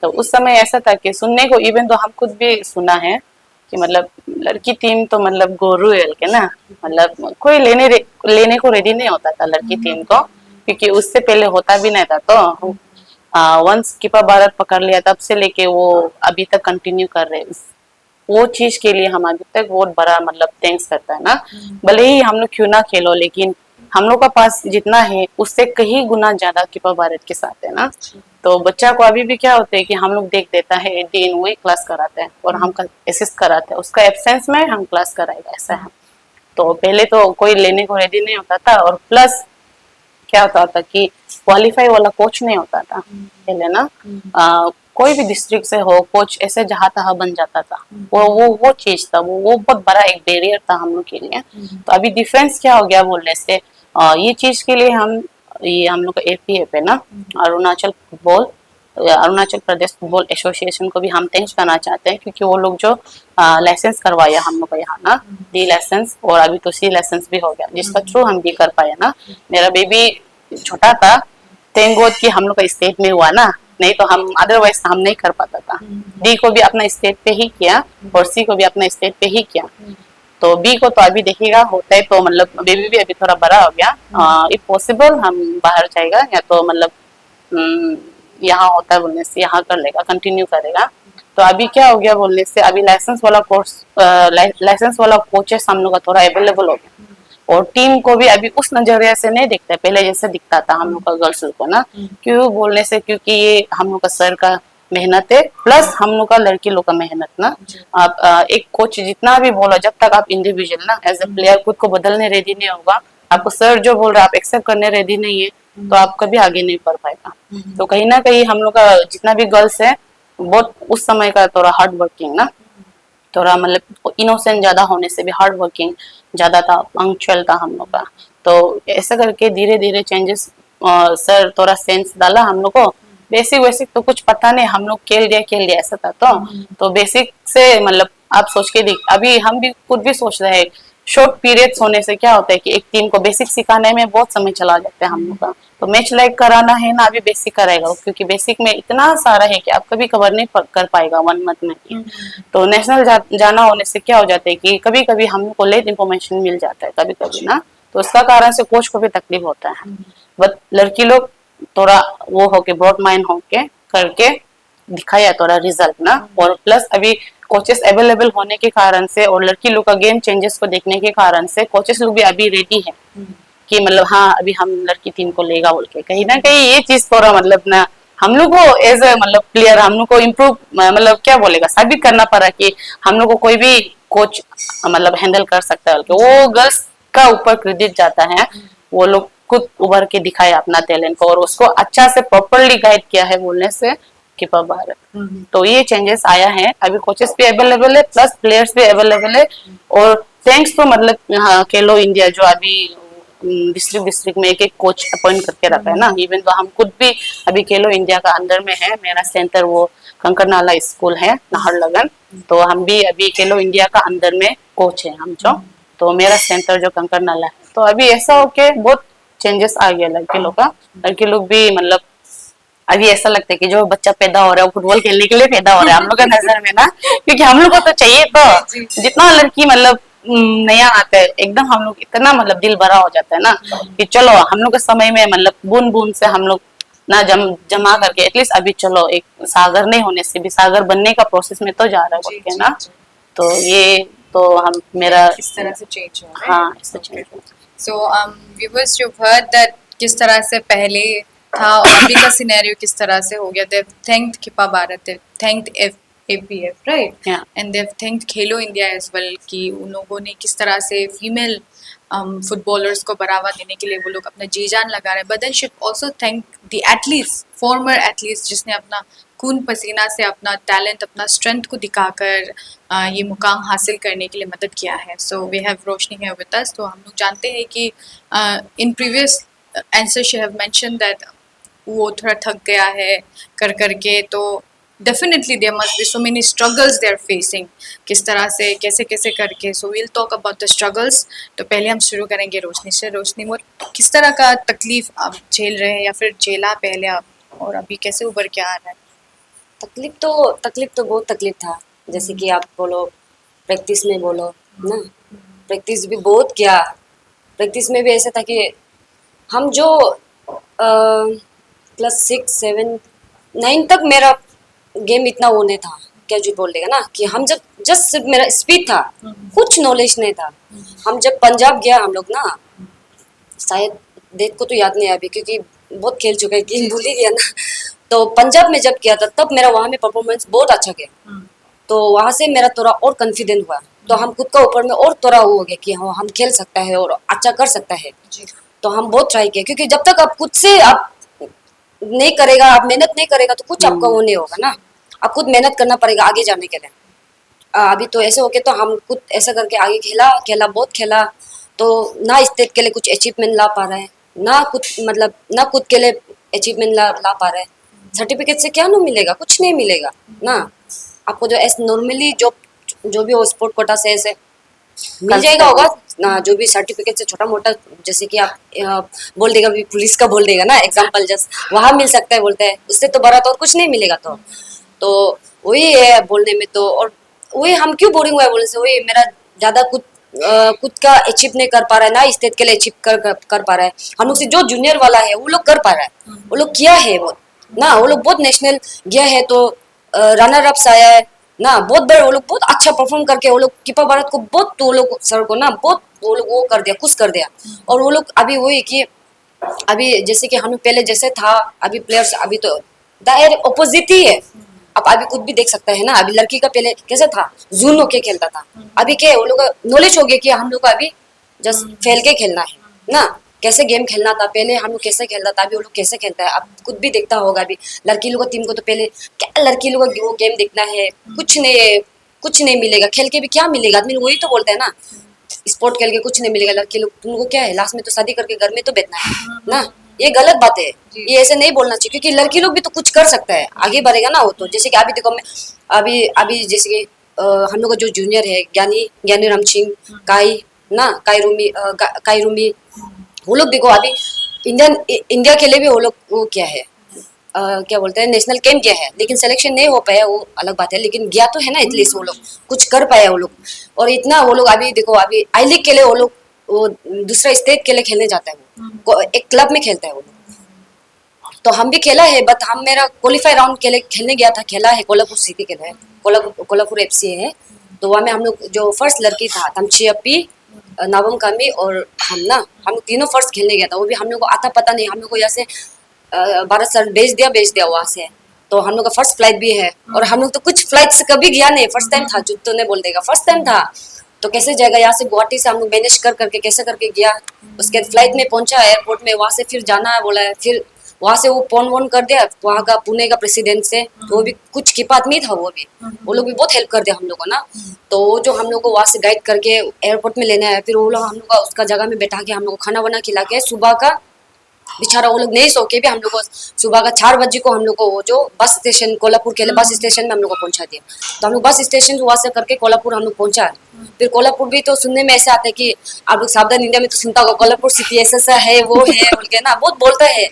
तो उस समय ऐसा था कि सुनने को, इवन तो हम खुद भी सुना है कि मतलब लड़की टीम तो मतलब गोरू है के ना, मतलब कोई लेने को रेडी नहीं होता था लड़की टीम को, क्योंकि उससे पहले होता भी नहीं था. तो वंस किपा भारत पकड़ लिया तब से लेके वो अभी तक कंटिन्यू कर रहे. वो चीज के लिए हम अभी तक बहुत बड़ा मतलब थैंक्स करता है ना. भले ही हम लोग क्यों ना खेलो, लेकिन हम लोग का पास जितना है उससे कहीं गुना ज्यादा किपा भारत के साथ है ना. तो बच्चा को अभी भी क्या होता है कि हम लोग देख देता है दिन वही क्लास कराते हैं और हम असिस्ट कराते हैं, उसका एब्सेंस में हम क्लास कराएगा, ऐसा है. तो पहले तो कोई लेने को रेडी नहीं होता था. और प्लस क्या होता था कि क्वालिफाई वाला कोच नहीं होता था पहले ना. कोई भी डिस्ट्रिक्ट से हो कोच ऐसे जहाँ तहाँ बन जाता था. वो चीज था, वो बहुत बड़ा एक बैरियर था हम लोग के लिए. तो अभी डिफरेंस क्या हो गया बोलने से, ये चीज के लिए हम लोग का APF है ना, अरुणाचल प्रदेश फुटबॉल एसोसिएशन को भी हम थैंक्स करना चाहते हैं, क्योंकि वो लोग जो लाइसेंस करवाया हम लोग का यहाँ ना, D लाइसेंस और अभी तो C लाइसेंस भी हो गया, जिसका थ्रू हम भी कर पाए ना. मेरा बेबी छोटा था, थैंक गॉड कि हम लोग का स्टेट में हुआ ना, नहीं तो हम अदरवाइज हम नहीं कर पाता था. D को भी अपना स्टेट पे ही किया और C को भी अपना स्टेट पे ही किया. तो B को तो अभी देखिएगा होता है, तो मतलब बेबी भी अभी थोड़ा बड़ा हो गया. इफ पॉसिबल हम बाहर जाएगा या तो मतलब यहाँ होता है बोलने से यहाँ कर लेगा, कंटिन्यू करेगा. तो अभी क्या हो गया बोलने से, अभी लाइसेंस वाला कोचेस हम लोग का थोड़ा अवेलेबल हो गया. और टीम को भी अभी उस नजरिए से नहीं दिखता है पहले जैसे दिखता था हम लोग का गर्ल्स को ना. क्यों बोलने से, क्योंकि ये हम लोग का सर का मेहनत है, प्लस हम लोग का लड़की लोग का मेहनत ना. आप एक कोच जितना भी बोलो, जब तक आप इंडिविजुअल ना एज ए प्लेयर खुद को बदलने रेडी नहीं होगा, आपको सर जो बोल रहा है आप एक्सेप्ट करने रेडी नहीं है, तो आप कभी आगे नहीं बढ़ पाएगा. तो कहीं ना कहीं हम लोग का जितना भी गर्ल्स है बहुत उस समय का थोड़ा हार्ड वर्किंग ना, थोड़ा मतलब इनोसेंट ज्यादा होने से भी हार्ड वर्किंग ज्यादा था, पंक्चुअल था हम लोग का. तो ऐसा करके धीरे धीरे चेंजेस सर थोड़ा सेंस डाला हम लोग को. बेसिक तो कुछ पता नहीं, हम लोग खेल दिया ऐसा था. तो बेसिक से मतलब आप सोच के देख, अभी हम भी खुद भी सोच रहे हैं, शॉर्ट पीरियड्स होने से क्या होता है कि एक टीम को बेसिक सिखाने में बहुत समय चला जाता है हम लोग का. तो मैच लाइक कराना है ना, अभी बेसिक कराएगा, क्योंकि बेसिक में इतना सारा है कि आप कभी कवर नहीं कर पाएगा 1 मंथ में. तो नेशनल जाना होने से क्या हो जाता है कि कभी कभी हम लोग को लेट इन्फॉर्मेशन मिल जाता है कभी कभी ना. तो उसका कारण से कोच को भी तकलीफ होता है. बट लड़की लोग थोड़ा वो होके ब्रॉड माइंड होके करके दिखाया थोड़ा रिजल्ट ना. और प्लस अभी कोचेस अवेलेबल होने के कारण से और लड़की लोग का गेम चेंजेस को देखने के कारण से कोचेस लोग भी अभी रेडी है कि मतलब हाँ अभी हम लड़की टीम को लेगा बोल के. कहीं ना कहीं ये चीज थोड़ा मतलब ना हम लोग को एज ए मतलब प्लेयर हम लोग को इम्प्रूव मतलब क्या बोलेगा साबित करना पड़ा कि हम लोग को कोई भी कोच मतलब हैंडल कर सकता है. वो गर्ल्स का ऊपर क्रेडिट जाता है, वो लोग खुद उभर के दिखाया अपना टैलेंट को और उसको अच्छा से प्रॉपरली गाइड किया है बोलने से किपा भारत. तो ये चेंजेस आया है. अभी कोचेस भी अवेलेबल है, प्लस प्लेयर्स भी अवेलेबल है. और थैंक्स तो मतलब खेलो इंडिया जो अभी डिस्ट्रिक्ट में एक कोच अपॉइंट करके रखा है ना. इवन तो हम खुद भी अभी खेलो इंडिया का अंदर में है, मेरा सेंटर वो कंकर नाला स्कूल है नाहरलगन. तो हम भी अभी खेलो इंडिया का अंदर में कोच है हम जो. तो मेरा सेंटर जो कंकर नाला है. तो अभी ऐसा हो के बहुत चेंजेस आ गया लड़के लोग का. लड़के लोग भी मतलब अभी ऐसा लगता है कि जो बच्चा पैदा हो रहा है वो फुटबॉल खेलने के लिए पैदा हो रहा है हम लोग का नजर में ना, क्योंकि हम लोग को तो चाहिए तो जितना लड़की मतलब नया आता है एकदम हम लोग इतना मतलब दिल भरा हो जाता है ना कि चलो हम लोग के समय में मतलब बूंद बूंद से हम लोग ना जमा करके एटलीस्ट अभी चलो एक सागर नहीं होने से भी सागर बनने का प्रोसेस में तो जा रहा है बोल के ना। तो ये तो हम मेरा इस तरह से चेंज हो रहा है। हाँ इससे change हुआ। So, viewers, you've heard that किस तरह से पहले था और अभी का सिनेरियो किस तरह से हो गया. They've thanked Khipa Bharat, they've thanked APF, right? Yeah. And they've thanked Khelo India as well कि उन लोगों ने किस तरह से फीमेल फुटबॉलर्स को बढ़ावा देने के लिए वो लोग अपना जी जान लगा रहे हैं. But then should also thank the athletes, former athletes जिसने अपना खून पसीना से अपना टैलेंट अपना स्ट्रेंथ को दिखाकर ये मुकाम हासिल करने के लिए मदद किया है. So we have Roshni here with us. तो हम लोग जानते हैं कि in previous answer she have mention that वो थोड़ा थक गया है कर करके. तो definitely there must be so many struggles they are facing. किस तरह से कैसे कैसे करके. So we'll talk about the struggles. तो पहले हम शुरू करेंगे रोशनी से. रोशनी, वो किस तरह का तकलीफ आप झेल रहे हैं या फिर झेला पहले आप, और अभी कैसे उभर के आ रहा है? तकलीफ तो बहुत तकलीफ था, जैसे कि आप बोलो प्रैक्टिस में बोलो ना, प्रैक्टिस भी बहुत किया. प्रैक्टिस में भी ऐसा था कि हम जो क्लास 6, 7, 9 तक मेरा गेम इतना वो नहीं था, क्या जो बोल देगा ना कि हम जब जस्ट सिर्फ मेरा स्पीड था, कुछ नॉलेज नहीं था. हम जब पंजाब गया हम लोग ना, शायद डेट को तो याद नहीं है अभी क्योंकि बहुत खेल चुका है कि भूल ही गया ना. तो पंजाब में जब किया था तब मेरा वहाँ में परफॉर्मेंस बहुत अच्छा गया. तो वहाँ से मेरा थोड़ा और कॉन्फिडेंट हुआ. तो हम खुद का ऊपर में और थोड़ा वो हो गया कि हाँ हम खेल सकता है और अच्छा कर सकता है. तो हम बहुत ट्राई किए क्योंकि जब तक आप खुद से आप नहीं करेगा, आप मेहनत नहीं करेगा तो कुछ आपका वो नहीं होगा ना. आप खुद मेहनत करना पड़ेगा आगे जाने के लिए. अभी तो ऐसे हो गया तो हम खुद ऐसा करके आगे खेला बहुत खेला. तो ना स्टेट के लिए कुछ अचीवमेंट ला पा रहा है, ना कुछ मतलब ना खुद के लिए अचीवमेंट ला पा रहा है. सर्टिफिकेट से क्या नहीं मिलेगा, कुछ नहीं मिलेगा ना आपको. जो ऐसे नॉर्मली जो भी हो स्पोर्ट कोटा से ऐसे मिल जाएगा होगा ना, जो भी सर्टिफिकेट से छोटा मोटा, जैसे कि आप बोल देगा भी पुलिस का बोल देगा ना एग्जांपल, जस्ट वहाँ मिल सकता है बोलते हैं. उससे तो बड़ा तो और कुछ नहीं मिलेगा. तो वही है बोलने में. तो और वही हम क्यों बोरिंग हुआ है बोलने से, वही मेरा ज़्यादा खुद का अचीव नहीं कर पा रहा है ना, स्टेट के लिए अचीव कर पा रहा है. हम लोग से जो जूनियर वाला है वो लोग कर पा रहा है, वो लोग किया है वो ना, वो लोग बहुत नेशनल गया है. तो रनर अप्स आया है ना, बहुत बड़े वो लोग बहुत अच्छा परफॉर्म करके वो लोग खिपा भारत को बहुत, वो लोग सर को ना बहुत वो लोग वो कर दिया, खुश कर दिया. और वो लोग अभी वही कि अभी जैसे कि हम लोग पहले जैसे था, अभी प्लेयर्स अभी तो डायरेक्ट ऑपोजिट ही है. आप अभी खुद भी देख सकते हैं ना, अभी लड़की का पहले कैसे था, जून होके खेलता था. अभी क्या वो लोग नॉलेज हो गया कि हम लोग को अभी जस्ट फैल के खेलना है ना, कैसे गेम खेलना था पहले, हम लोग कैसे खेलता था, अभी वो लोग कैसे खेलता है. आप खुद भी देखता होगा अभी लड़की लोग टीम को. तो पहले क्या लड़की लोग वो गेम देखना है, कुछ नहीं मिलेगा, खेल के भी क्या मिलेगा. आदमी वही तो बोलते हैं ना, स्पोर्ट खेल के कुछ नहीं मिलेगा. लड़की लोग तुमको क्या है, लास्ट में तो शादी करके घर में तो बैठना है ना. ये गलत बात है, ये ऐसे नहीं बोलना चाहिए क्योंकि लड़की लोग भी तो कुछ कर सकता है, आगे बढ़ेगा ना वो. तो जैसे कि अभी देखो मैं अभी जैसे कि हम लोग का जो जूनियर है ज्ञानी रामसिंह, काई रूमी, वो लोग देखो अभी इंडिया के लिए भी वो लोग वो क्या है क्या बोलते हैं नेशनल कैंप गया है, लेकिन सिलेक्शन नहीं हो पाया वो अलग बात है, लेकिन गया तो है ना एटलीस्ट वो लोग कुछ कर पाया वो लोग. और इतना वो लोग अभी देखो अभी आई लीग के लिए वो लोग वो दूसरा स्टेट के लिए खेलने जाता है, वो एक क्लब में खेलता है वो लोग. तो हम भी खेला है, बट हम मेरा क्वालिफाई राउंड के लिए खेलने गया था, खेला है कोल्हापुर सिटी के लिए, कोल्हापुर FC है. तो वहाँ में हम लोग जो फर्स्ट लड़की था तमची अपी, नवम कामी और हम तीनों फर्स्ट खेलने गया था. वो भी हम लोग को आता पता नहीं, हम लोग को यहाँ से भारत सर भेज दिया वहाँ से. तो हम लोग का फर्स्ट फ्लाइट भी है, और हम लोग तो कुछ फ्लाइट से कभी गया नहीं, फर्स्ट टाइम था. जो तो नहीं बोल देगा फर्स्ट टाइम था. तो कैसे जाएगा यहाँ से गुवाहाटी से हम लोग मैनेज करके कैसे करके गया. उसके फ्लाइट में पहुंचा एयरपोर्ट में, वहाँ से फिर जाना है बोला है, फिर वहाँ से वो फोन कर दिया वहाँ का पुणे का प्रेसिडेंट से. तो वो भी कुछ की बात नहीं था, वो लोग भी बहुत हेल्प कर दिया हम लोग को ना. तो वो जो हम लोग को वहाँ से गाइड करके एयरपोर्ट में लेने आया, फिर वो लोग हम लोग का उसका जगह में बैठा के हम लोग को खाना वाना खिला के सुबह का बेचारा वो लोग नहीं सो के भी हम लोग को सुबह का 4 बजे को हम लोग को वो जो बस स्टेशन कोल्हापुर के लिए बस स्टेशन में हम लोग को पहुंचा दिया। तो हम लोग बस स्टेशन वहां से करके कोल्हापुर हम लोग पहुंचा। फिर कोल्हापुर भी तो सुनने में ऐसे आते हैं कि आप लोग सावधान इंडिया में तो सुनता होगा कोल्हापुर सिटी ऐसा सा है वो है बोल के ना बहुत बोलता है।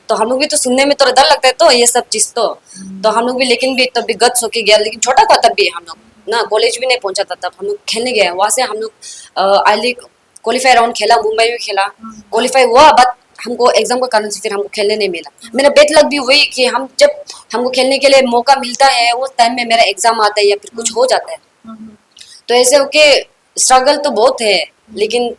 तो हम लोग भी तो सुनने में थोड़ा डर लगता है तो ये सब चीज तो हम लोग भी लेकिन भी तब भी गट्स होके गया, लेकिन छोटा था तब भी हम लोग ना, कॉलेज भी नहीं पहुंचा था तब हम लोग खेलने गए। वहां से हम लोग आई लीग क्वालिफाई राउंड खेला, मुंबई में खेला, क्वालिफाई हुआ, बट हमको एग्जाम के कारण से फिर हमको खेलने नहीं मिला। मेरा बेट लक भी हुई कि हम जब हमको खेलने के लिए मौका मिलता है वो टाइम में मेरा एग्जाम आता है या फिर कुछ हो जाता है। तो ऐसे होके स्ट्रगल तो बहुत है, लेकिन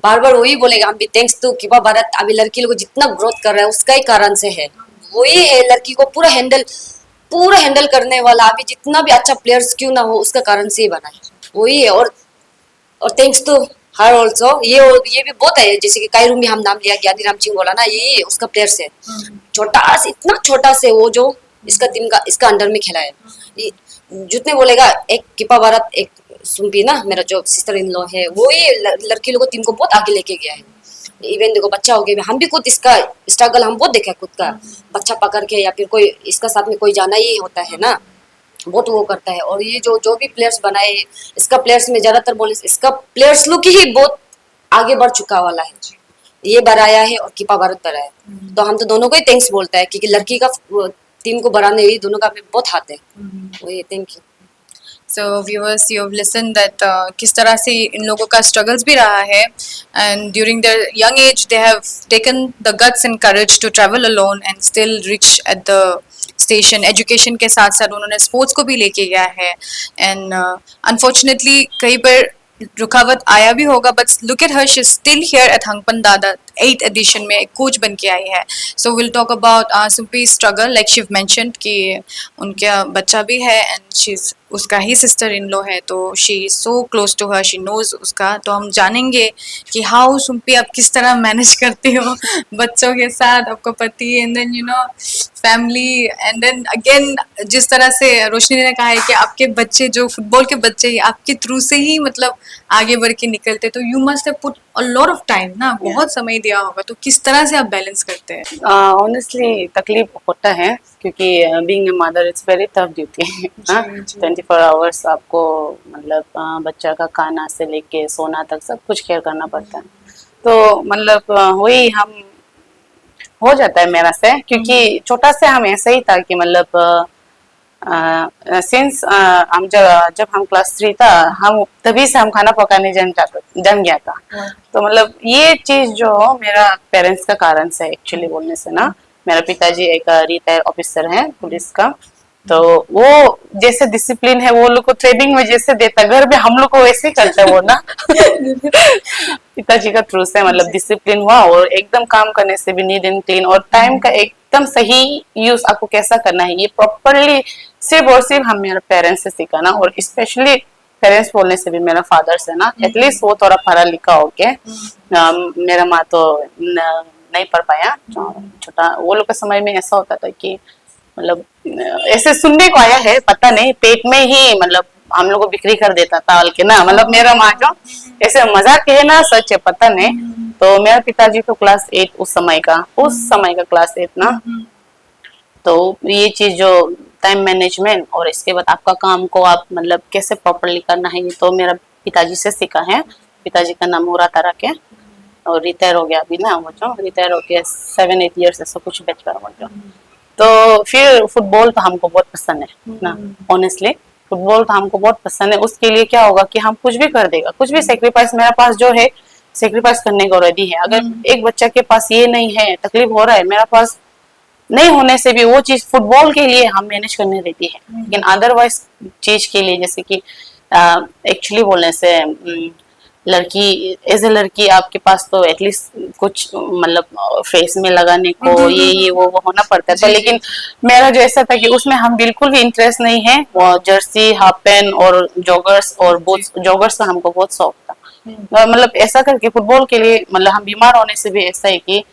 बार बार वही बोलेगा हम भी थैंक्स टू कृपा भारत। अभी लड़की लोग जितना ग्रोथ कर रहा है उसका ही कारण से है, वही है लड़की को पूरा हैंडल करने वाला। अभी जितना भी अच्छा प्लेयर्स क्यों ना हो उसका कारण से ही बना है, वही है। और थैंक्स टू हर ऑल्सो ये भी बहुत है, जैसे कि कायरूम भी हम नाम लिया, ज्ञानी रामचिंग बोला ना, ये उसका प्लेयर से छोटा से इतना छोटा से वो जो इसका टीम का इसका अंडर में खेला है। जितने बोलेगा एक किपा भारत एक सुम्पी ना मेरा जो सिस्टर इन लॉ है, वो ये लड़की लोगों को टीम को बहुत आगे लेके गया है। इवन देखो बच्चा हो गया, हम भी खुद इसका स्ट्रगल हम बहुत देखा खुद का, बच्चा पकड़ के या फिर कोई इसका साथ में कोई जाना ही होता है ना, बहुत वो करता है। और ये जो भी प्लेयर्स बनाए इसका प्लेयर्स में ज्यादातर बोले इसका प्लेयर्स लोग ही बहुत आगे बढ़ चुका वाला है, ये बढ़ाया है और कीपा भारत बढ़ाया है। तो हम तो दोनों को ही थैंक्स बोलता है क्योंकि लड़की का टीम को बढ़ाने ही दोनों का भी बहुत हाथ है। वही thank you. So viewers, you have listened that किस तरह से इन लोगों का struggles भी रहा है, and during their young age they have taken the guts and courage to travel alone and still reach at the station. Education के साथ साथ उन्होंने sports को भी लेके गया है, and unfortunately कहीं पर रुकावट आया भी होगा, but look at her, she's still here at Hangpan Dada 8th edition में एक कोच बन के आई है। So we'll talk about Sumpi's struggle, like she mentioned कि उनका बच्चा भी है and she's उसका ही सिस्टर इन लॉ है, तो she is so close to her, she knows उसका। तो हम जानेंगे कि हाउ सुम्पी आप किस तरह मैनेज करती हो बच्चों के साथ, आपका पति, and then you know family, and then again जिस तरह से रोशनी ने कहा है कि आपके बच्चे जो फुटबॉल के बच्चे ही आपके थ्रू से ही मतलब आगे बढ़ के निकलते, तो you must have put a lot of time ना, बहुत समय दिया होगा। तो किस तरह से आप बैलेंस करते हैं? ऑनेस्टली तकलीफ होता है क्योंकि being a mother it's very tough duty है। 24 आवर्स आपको मतलब बच्चा का खाना से लेके सोना तक सब कुछ केयर करना पड़ता है। तो मतलब वही हम हो जाता है मेरा से, क्योंकि छोटा से हम ऐसा ही था कि मतलब सिंस हम जब हम क्लास 3 था, हम तभी से हम खाना पकाने जम गया था। तो मतलब ये चीज जो मेरा पेरेंट्स का कारण से एक्चुअली बोलने से ना, मेरा पिताजी एक रिटायर ऑफिसर है पुलिस का, तो वो जैसे डिसिप्लिन है वो लोग को ट्रेनिंग में जैसे देता घर में हम लोग को वैसे ही करता है वो ना पिताजी का थ्रू से मतलब डिसिप्लिन हुआ, और एकदम काम करने से भी नीट एंड क्लीन, और टाइम का एकदम सही यूज आपको कैसा करना है ये प्रॉपरली सिर्फ और सिर्फ हम मेरे पेरेंट्स से सीखा ना। और स्पेशली पेरेंट्स बोलने से भी मेरा फादर से ना, एटलीस्ट वो थोड़ा पढ़ा लिखा होके, मेरा माँ तो नहीं पढ़ पाया छोटा, वो लोग के समय में ऐसा होता था कि मतलब ऐसे सुनने को आया है, पता नहीं, पेट में ही मतलब हम लोग को बिक्री कर देता था के ना, मतलब मेरा माँ जो ऐसे मजाक है ना सच है पता नहीं। तो मेरा पिताजी तो क्लास 8 उस समय का क्लास 8 ना, तो ये चीज जो टाइम मैनेजमेंट और इसके बाद आपका काम को आप मतलब कैसे प्रॉपरली करना है, ये तो मेरा पिताजी से सीखा है। पिताजी का नाम मुरा तारा के, और रिटायर हो गया अभी ना, वो जो रिटायर हो गया 7-8 ईयर्स ऐसा कुछ बैचलर वो जो। तो फिर फुटबॉल तो हमको बहुत पसंद है ना, ऑनेस्टली फुटबॉल तो हमको बहुत पसंद है। उसके लिए क्या होगा कि हम कुछ भी कर देगा, कुछ भी सेक्रीफाइस मेरा पास जो है सेक्रीफाइस करने को रेडी है। अगर एक बच्चा के पास ये नहीं है, तकलीफ हो रहा है, मेरा पास नहीं होने से भी वो चीज फुटबॉल के लिए हम मैनेज करने देती है। लेकिन अदरवाइज चीज के लिए जैसे कि एक्चुअली बोलने से लड़की एज ए लड़की आपके पास तो एटलीस्ट कुछ मतलब फेस में लगाने को ये वो होना पड़ता था। लेकिन मेरा जो ऐसा था कि उसमें हम बिल्कुल भी इंटरेस्ट नहीं है, वो जर्सी, हाफ पैंट और जॉगर्स और बूट्स, जॉगर्स का हमको बहुत शौक था। मतलब ऐसा करके फुटबॉल के लिए मतलब हम बीमार होने से भी ऐसा है कि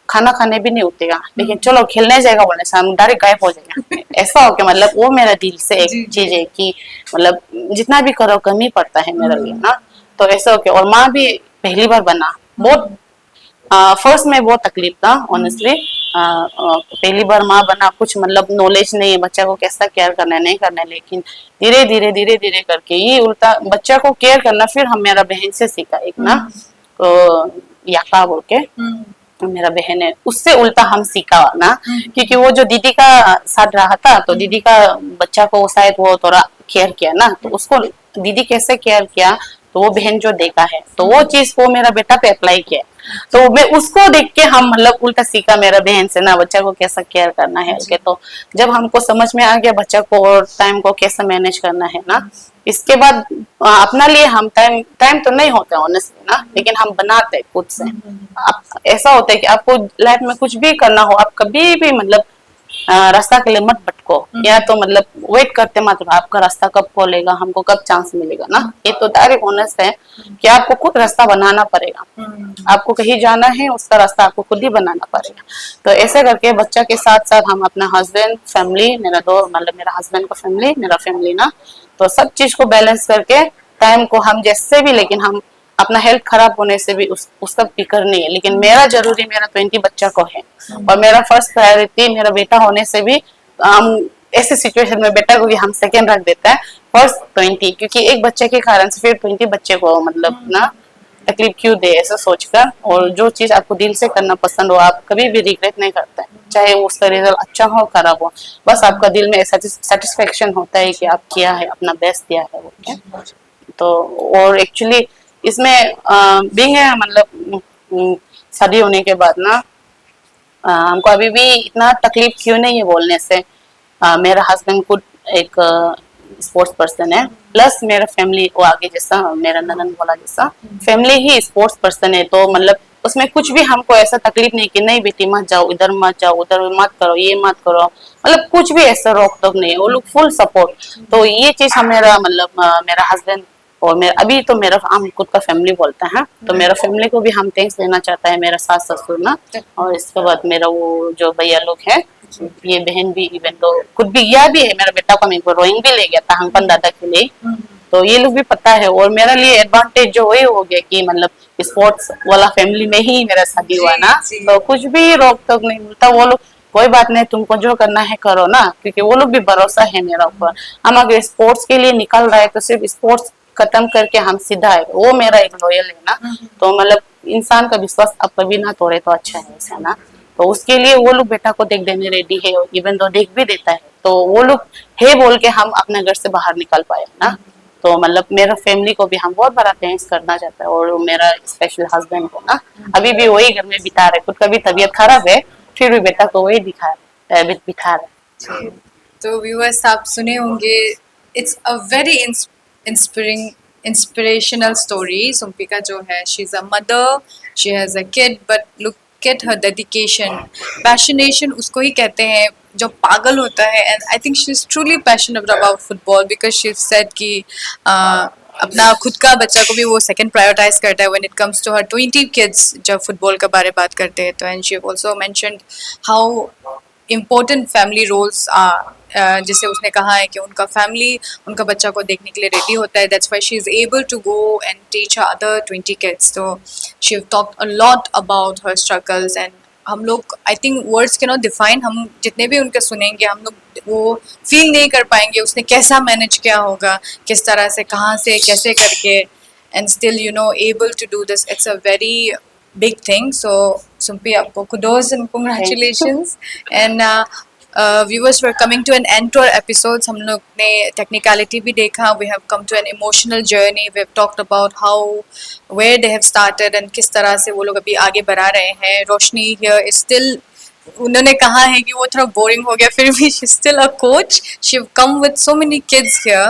खाना खाने भी नहीं उठेगा, लेकिन चलो खेलने जाएगा बोलने से हम डायरेक्ट गायब हो जाएगा ऐसा हो के मतलब वो मेरा दिल से एक चीज है कि मतलब जितना भी करो कम ही पड़ता है मेरे लिए ना। तो ऐसा हो के, और माँ भी पहली बार बना, बहुत फर्स्ट में बहुत तकलीफ था ऑनेस्टली। पहली बार माँ बना, कुछ मतलब नॉलेज नहीं है बच्चा को कैसा केयर करना है नहीं करना है, लेकिन धीरे धीरे करके ये उल्टा बच्चा को केयर करना फिर हम मेरा बहन से सीखा एक ना, तो याका बोल के मेरा बहन है, उससे उल्टा हम सीखा ना, क्योंकि वो जो दीदी का साथ रहा था तो दीदी का बच्चा को शायद वो थोड़ा केयर किया ना, तो उसको दीदी कैसे केयर किया तो वो बहन जो देखा है तो वो चीज को मेरा बेटा पे अप्लाई किया, तो मैं उसको देख के हम मतलब उल्टा सीखा मेरा बहन से ना बच्चा को कैसा केयर करना है के। तो जब हमको समझ में आ गया बच्चा को और टाइम को कैसे मैनेज करना है ना, इसके बाद अपना लिए हम टाइम टाइम तो नहीं होता ऑनेस्टली ना, लेकिन हम बनाते हैं खुद से। आप ऐसा होता है कि आपको लाइफ में कुछ भी करना हो आप कभी भी मतलब रास्ता के लिए मत भटको, या तो मतलब वेट करते मत रहो आपका रास्ता कब खोलेगा, हमको कब चांस मिलेगा ना, ये तो डायरेक्ट ऑनेस्ट है कि आपको खुद रास्ता बनाना पड़ेगा। आपको कहीं जाना है उसका रास्ता आपको खुद ही बनाना पड़ेगा। तो ऐसे करके बच्चा के साथ साथ हम अपना हस्बैंड फैमिली, मेरा दो मतलब मेरा हस्बैंड का फैमिली मेरा फैमिली ना, तो सब चीज को बैलेंस करके टाइम को हम जैसे भी, लेकिन हम अपना हेल्थ खराब होने से भी उसका फिक्र नहीं है, लेकिन मेरा जरूरी मेरा 20 बच्चा को है और मेरा फर्स्ट प्रायोरिटी मेरा बेटा होने से भी हम ऐसे सिचुएशन में बेटा को भी हम सेकंड रख देता है, फर्स्ट 20, क्योंकि एक बच्चे के कारण से फिर 20 बच्चे को मतलब ना तकलीफ क्यों दे ऐसा सोचकर। और जो चीज आपको दिल से करना पसंद हो आप कभी भी रिग्रेट नहीं करते, चाहे उसका रिजल्ट अच्छा हो खराब हो, बस आपका दिल में सेटिस्फेक्शन होता है कि आप किया है अपना बेस्ट दिया है वो। तो और एक्चुअली इसमें बीइंग है मतलब शादी होने के बाद ना हमको अभी भी इतना तकलीफ क्यों नहीं है बोलने से। मेरा हस्बैंड खुद एक स्पोर्ट्स पर्सन है, प्लस मेरा फैमिली वो आगे जैसा मेरा ननन बोला जैसा फैमिली ही स्पोर्ट्स पर्सन है, तो मतलब उसमें कुछ भी हमको ऐसा तकलीफ नहीं कि नहीं बेटी मत जाओ इधर मत जाओ उधर मत करो ये मत करो, मतलब कुछ भी ऐसा रोक टोक नहीं है, वो लोग फुल सपोर्ट। तो ये चीज हम मेरा मतलब मेरा हस्बैंड और मेरा अभी तो मेरा हम खुद का फैमिली बोलते हैं, तो मेरा फैमिली को भी हम थैंक्स देना चाहता है, मेरा सास ससुर ना, और इसके बाद मेरा वो जो भैया लोग हैं, ये बहन भी इवन तो खुद भी यह भी है, मेरा बेटा को मेरे को रोइंग भी ले गया था हमपन दादा के लिए, तो ये लोग भी पता है। और मेरा लिए एडवांटेज जो वही हो गया कि मतलब स्पोर्ट्स वाला फैमिली में ही मेरा शादी हुआ ना, तो कुछ भी रोक टोक नहीं मिलता, वो लोग कोई बात नहीं तुमको जो करना है करो ना, क्योंकि वो लोग भी भरोसा है मेरा ऊपर, हम अगर स्पोर्ट्स के लिए निकल रहे हैं तो सिर्फ स्पोर्ट्स खत्म करके हम सीधा है, वो मेरा एक लॉयल है ना। तो मतलब इंसान का विश्वास आप कभी ना तोड़े तो अच्छा है ऐसा ना, तो उसके लिए वो लोग बेटा को देख देने रेडी है, इवन तो देख भी देता है, तो वो लोग है बोल के हम अपने घर से बाहर निकल पाए ना। तो मतलब मेरा फैमिली को भी हम बहुत बड़ा थैंक्स करना चाहते हैं, और मेरा स्पेशल हस्बैंड को ना अभी भी वही घर में बिता रहे, खुद का भी तबीयत खराब है फिर भी बेटा को वही बिठा रहे। तो व्यूअर्स आप सुने होंगे, it's a very inspirational story. Sumpika जो है, she is a mother, she has a kid, but look at her dedication, passionation उसको ही कहते हैं जो पागल होता है। And I think she is truly passionate about football, because she said कि अपना खुद का बच्चा को भी वो सेकंड प्रायोरिटाइज करता है when it comes to her 20 kids जब फुटबॉल के बारे बात करते हैं तो। And she also mentioned how important family roles जैसे उसने कहा है कि उनका फैमिली उनका बच्चा को देखने के लिए रेडी होता है, that's why she is able to go and teach other 20 kids. तो she talked a lot about her struggles, and हम लोग I think words can not define, हम जितने भी उनके सुनेंगे हम लोग वो फील नहीं कर पाएंगे उसने कैसा मैनेज किया होगा, किस तरह से कहाँ से कैसे करके, and still you know able to do this, it's a very big thing. So Sumpi, आपको kudos and congratulations. And viewers, we're coming to an end to our episodes. हम लोग ने technicality भी देखा, we have come to an emotional journey, we have talked about how where they have started and किस तरह से वो लोग अभी आगे बढ़ा रहे हैं। रोशनी here is still, उन्होंने कहा है कि वो थोड़ा बोरिंग हो गया फिर भी she's still a coach, she have come with so many kids here,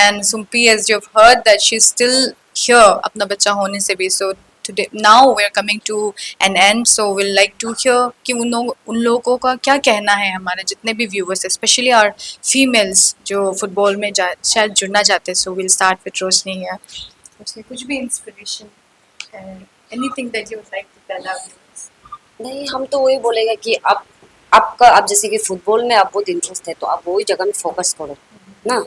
and Sumpi, as you've heard, that she's still here अपना बच्चा होने से भी। So today now we're coming to an end, so we'll like to hear कि उन लोगों का क्या कहना है, हमारे जितने भी viewers especially our females जो फुटबॉल में शायद जुड़ना चाहते हैं। So we'll start with Roshni here. रोशनी, कुछ भी inspiration, anything that you would like to tell our viewers? नहीं, हम तो वही बोलेगा कि आप जैसे कि फुटबॉल में आप बहुत इंटरेस्ट है तो आप वही जगह में फोकस करो ना,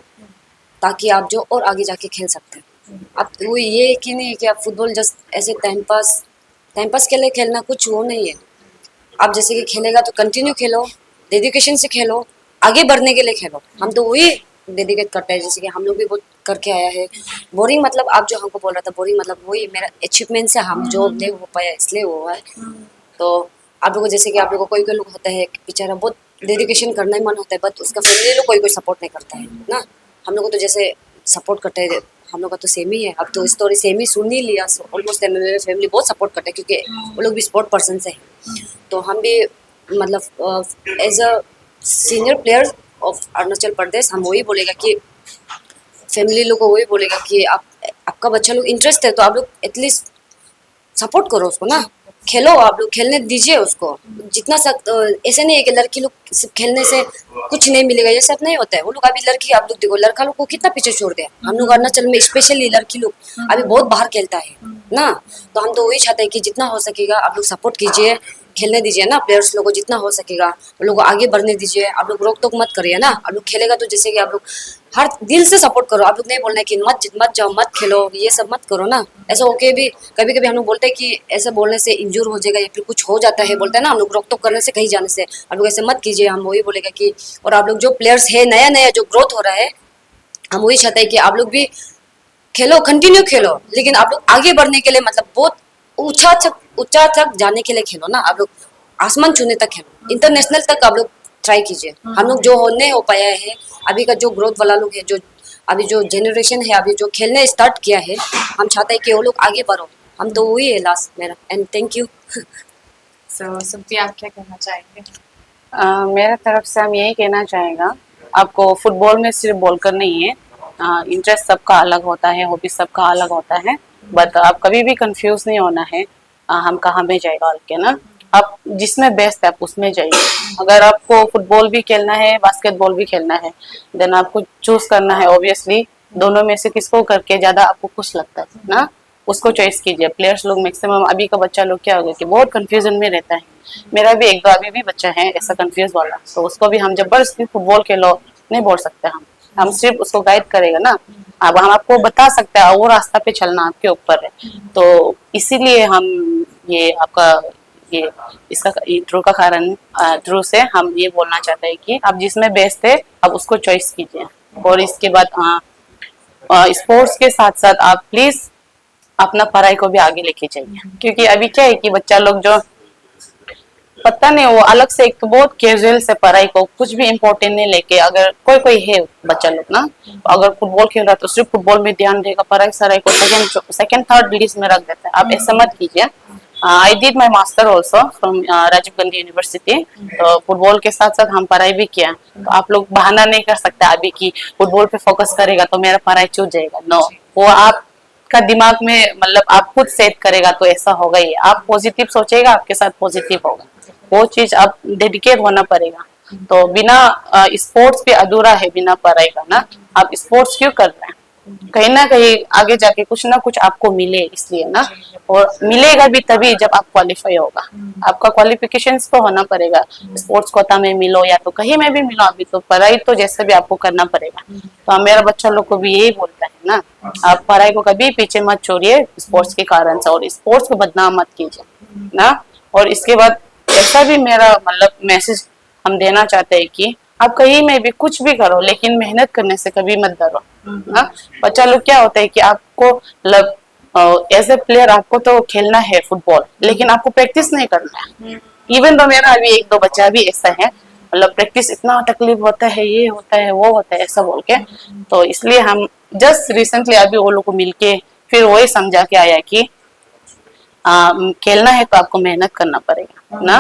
ताकि आप जो और आगे जाके खेल सकते हैं। आप वो ये कि नहीं कि आप फुटबॉल जस्ट ऐसे टाइम पास टाइम पास के लिए खेलना कुछ वो नहीं है। आप जैसे कि खेलेगा तो कंटिन्यू खेलो, डेडिकेशन से खेलो, आगे बढ़ने के लिए खेलो। हम तो वही डेडिकेट करते हैं, जैसे कि हम लोग भी बहुत करके आया है। बोरिंग मतलब आप जो हमको बोल रहा था, बोरिंग मतलब वही मेरा अचीवमेंट से हम जो नहीं हो पाया इसलिए वो है। तो आप लोगों को जैसे कि आप लोगों को कोई कोई लोग होता है कि बेचारा बहुत डेडिकेशन करना ही मन होता है, बट उसका फैमिली लोग कोई कोई सपोर्ट नहीं करता है ना। हम लोग को तो जैसे सपोर्ट करते हैं, हम लोग का तो सेम ही है। अब तो स्टोरी सेम ही सुन ही लिया, ऑलमोस्ट मेरे फैमिली बहुत सपोर्ट करते हैं क्योंकि वो लोग भी स्पोर्ट पर्सन से हैं। तो हम भी मतलब as a senior player of Arunachal Pradesh हम वही बोलेगा कि फैमिली लोग को वही बोलेगा कि आप आपका बच्चा लोग इंटरेस्ट है तो आप लोग एटलीस्ट सपोर्ट करो उसको ना। खेलो, आप लोग खेलने दीजिए उसको जितना ऐसे नहीं है कि लड़की लोग सिर्फ खेलने से कुछ नहीं मिलेगा, ये सब नहीं होता है। वो लोग अभी लड़की आप लोग देखो, लड़का लोग को कितना पीछे छोड़ दिया। हम लोग अरुणाचल में स्पेशली लड़की लोग अभी बहुत बाहर खेलता है ना। तो हम तो वही चाहते हैं कि जितना हो सकेगा आप लोग सपोर्ट कीजिए, खेलने दीजिए ना प्लेयर्स लोगों को जितना हो सकेगा। वो लोग को आगे बढ़ने दीजिए, आप लोग रोक टोक मत करिए ना। आप लोग खेलेगा तो जैसे कि आप लोग हर दिल से सपोर्ट करो। आप लोग नहीं बोलना है कि मत मत जाओ, मत खेलो, ये सब मत करो ना। ऐसा होके भी कभी कभी हम लोग बोलते हैं कि ऐसा बोलने से इंजूर हो जाएगा या फिर कुछ हो जाता है, बोलते हैं ना हम लोग रोक टोक करने से कहीं जाने से। आप लोग ऐसे मत कीजिए, हम वही बोलेगा कि और आप लोग जो प्लेयर्स है नया नया जो ग्रोथ हो रहा है, हम वही चाहते हैं कि आप लोग भी खेलो, कंटिन्यू खेलो, लेकिन आप लोग आगे बढ़ने के लिए मतलब बहुत ऊंचा तक जाने के लिए खेलो ना। आप लोग आसमान छूने तक खेलो, इंटरनेशनल तक आप लोग ट्राई कीजिए। हम लोग जो होने हो पाया है, अभी का जो ग्रोथ वाला लोग है, जो अभी जो जनरेशन है, अभी जो खेलने स्टार्ट किया है, हम चाहते हैं कि वो लोग आगे बढ़ो। हम तो वही है लास्ट मेरा, एंड थैंक यू। सो सुप्ति, आप क्या कहना चाहेंगे? मेरे तरफ से हम यही कहना चाहेगा, आपको फुटबॉल में सिर्फ बॉल कर नहीं है, इंटरेस्ट सबका अलग होता है, हॉबी सबका अलग होता है। बट आप कभी भी कंफ्यूज नहीं होना है, हम कहाँ में जाएगा और के ना। आप जिसमें बेस्ट है आप उसमें जाइए। अगर आपको फुटबॉल भी खेलना है, बास्केटबॉल भी खेलना है, देन आपको चूज करना है ऑब्वियसली दोनों में से किसको करके ज्यादा आपको खुश लगता है ना, उसको चॉइस कीजिए। प्लेयर्स लोग मैक्सिमम अभी का बच्चा लोग क्या हो गया कि बहुत कंफ्यूजन में रहता है। मेरा भी एक दो अभी भी बच्चा है ऐसा कंफ्यूज वाला, तो उसको भी हम जबरदस्ती फुटबॉल खेलो नहीं बोल सकते। हम सिर्फ उसको गाइड करेगा ना। अब हम आपको बता सकते हैं, वो रास्ता पे चलना आपके ऊपर है। तो इसीलिए हम ये आपका ये इसका इंट्रो का कारण थ्रू से हम ये बोलना चाहते हैं कि आप जिसमें बेस्ट है आप उसको चॉइस कीजिए। और इसके बाद स्पोर्ट्स के साथ साथ आप प्लीज अपना पढ़ाई को भी आगे लेके जाइए, क्योंकि अभी क्या है कि बच्चा लोग जो पता नहीं वो अलग से एक तो बहुत कैजुअल से पढ़ाई को कुछ भी इम्पोर्टेंट नहीं लेके, अगर कोई कोई है बच्चा लोग ना, अगर फुटबॉल खेल रहा है तो सिर्फ फुटबॉल में ध्यान देगा, पढ़ाई सराई को सेकंड थर्ड लिस्ट में रख देता है। आप ऐसा मत कीजिए। I did my master also from Rajiv Gandhi university. तो फुटबॉल के साथ साथ हम पढ़ाई भी किया। तो आप लोग बहाना नहीं कर सकते अभी कि फुटबॉल पे फोकस करेगा तो मेरा पढ़ाई छूट जाएगा। नो, वो आप का दिमाग में मतलब आप खुद सेट करेगा तो ऐसा होगा ही। आप पॉजिटिव सोचेगा आपके साथ पॉजिटिव होगा, वो चीज आप डेडिकेट होना पड़ेगा। तो बिना स्पोर्ट्स भी अधूरा है बिना पढ़ाई का ना। आप स्पोर्ट्स क्यों कर रहे हैं? कहीं ना कहीं आगे जाके कुछ ना कुछ आपको मिले इसलिए ना। और मिलेगा भी तभी जब आप क्वालिफाई होगा। आपका क्वालिफिकेशंस तो होना पड़ेगा, स्पोर्ट्स कोटा में मिलो या तो कहीं में भी मिलो। अभी तो पढ़ाई तो जैसे भी आपको करना पड़ेगा। तो मेरा बच्चा लोग को भी यही बोलता है ना, आप पढ़ाई को कभी पीछे मत छोड़िए स्पोर्ट्स के कारण से, और स्पोर्ट्स को बदनाम मत कीजिए ना। और इसके बाद ऐसा भी मेरा मतलब मैसेज हम देना चाहते हैं कि आप कहीं में भी कुछ भी करो लेकिन मेहनत करने से कभी मत डरो ना। बच्चा लोग क्या होता है कि आपको मतलब एज ए प्लेयर आपको तो खेलना है फुटबॉल, लेकिन आपको प्रैक्टिस नहीं करना है। इवन तो मेरा अभी एक दो बच्चा भी ऐसा है, मतलब प्रैक्टिस इतना तकलीफ होता है, ये होता है वो होता है ऐसा बोल के। तो इसलिए हम जस्ट रिसेंटली अभी वो लोग को मिलके फिर वही समझा के आया कि खेलना है तो आपको मेहनत करना पड़ेगा ना।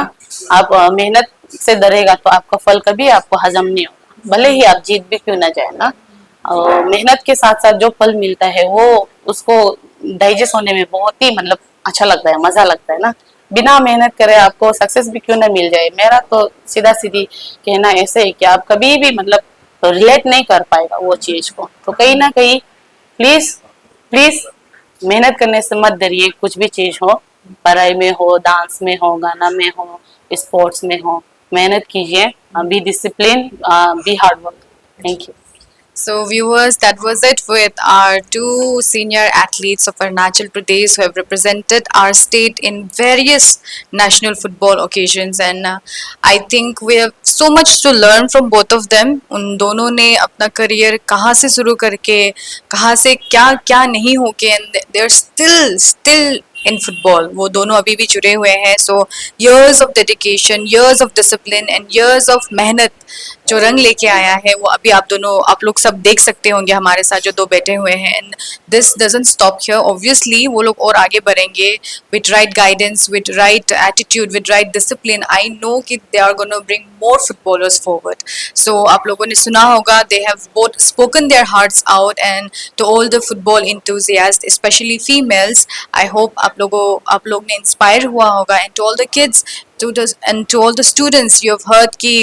आप मेहनत से डरेगा तो आपका फल कभी आपको हजम नहीं होगा, भले ही आप जीत भी क्यों ना जाए ना। मेहनत के साथ साथ जो फल मिलता है वो उसको डाइजेस्ट होने में बहुत ही मतलब अच्छा लगता है, मजा लगता है ना। बिना मेहनत करे आपको सक्सेस भी क्यों ना मिल जाए, मेरा तो सीधा सीधी कहना ऐसे है कि आप कभी भी मतलब तो रिलेट नहीं कर पाएगा वो चीज को। तो कहीं ना कहीं प्लीज प्लीज मेहनत करने से मत डरिए। कुछ भी चीज हो, पढ़ाई में हो, डांस में हो, गाना में हो, स्पोर्ट्स में हो, मेहनत कीजिए, be discipline, be hard work. Thank you. So, viewers, that was it with our two senior athletes of Arunachal Pradesh who have represented our state in various national football occasions, and I think we have so much to learn from both of them. उन दोनों ने अपना career कहाँ से शुरू करके कहाँ से क्या क्या नहीं होके, and they are still in football. वो दोनों अभी भी जुड़े हुए हैं. So years of dedication, years of discipline and years of मेहनत जो रंग लेके आया है वो अभी आप लोग सब देख सकते होंगे हमारे साथ जो दो बैठे हुए हैं. And this doesn't stop here. Obviously वो लोग और आगे बढ़ेंगे with right guidance, with right attitude, with right discipline. I know कि they are gonna bring more footballers forward. So आप लोगों ने सुना होगा, they have both spoken their hearts out, and to all the football enthusiasts, especially females, I hope आप लोग ने inspire हुआ होगा. And to all the kids, and to all the students, you have heard कि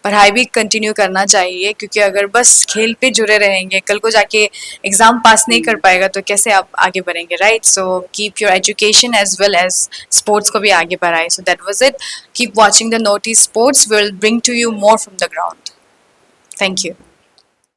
पढ़ाई भी continue करना चाहिए, क्योंकि अगर बस खेल पे जुड़े रहेंगे, कल को जाके एग्जाम पास नहीं कर पाएगा तो कैसे आप आगे बढ़ेंगे, right? So keep your education as well as sports को भी आगे बढ़ाए. So that was it. Keep watching the notice sports. Will bring to you more from the ground. Thank you.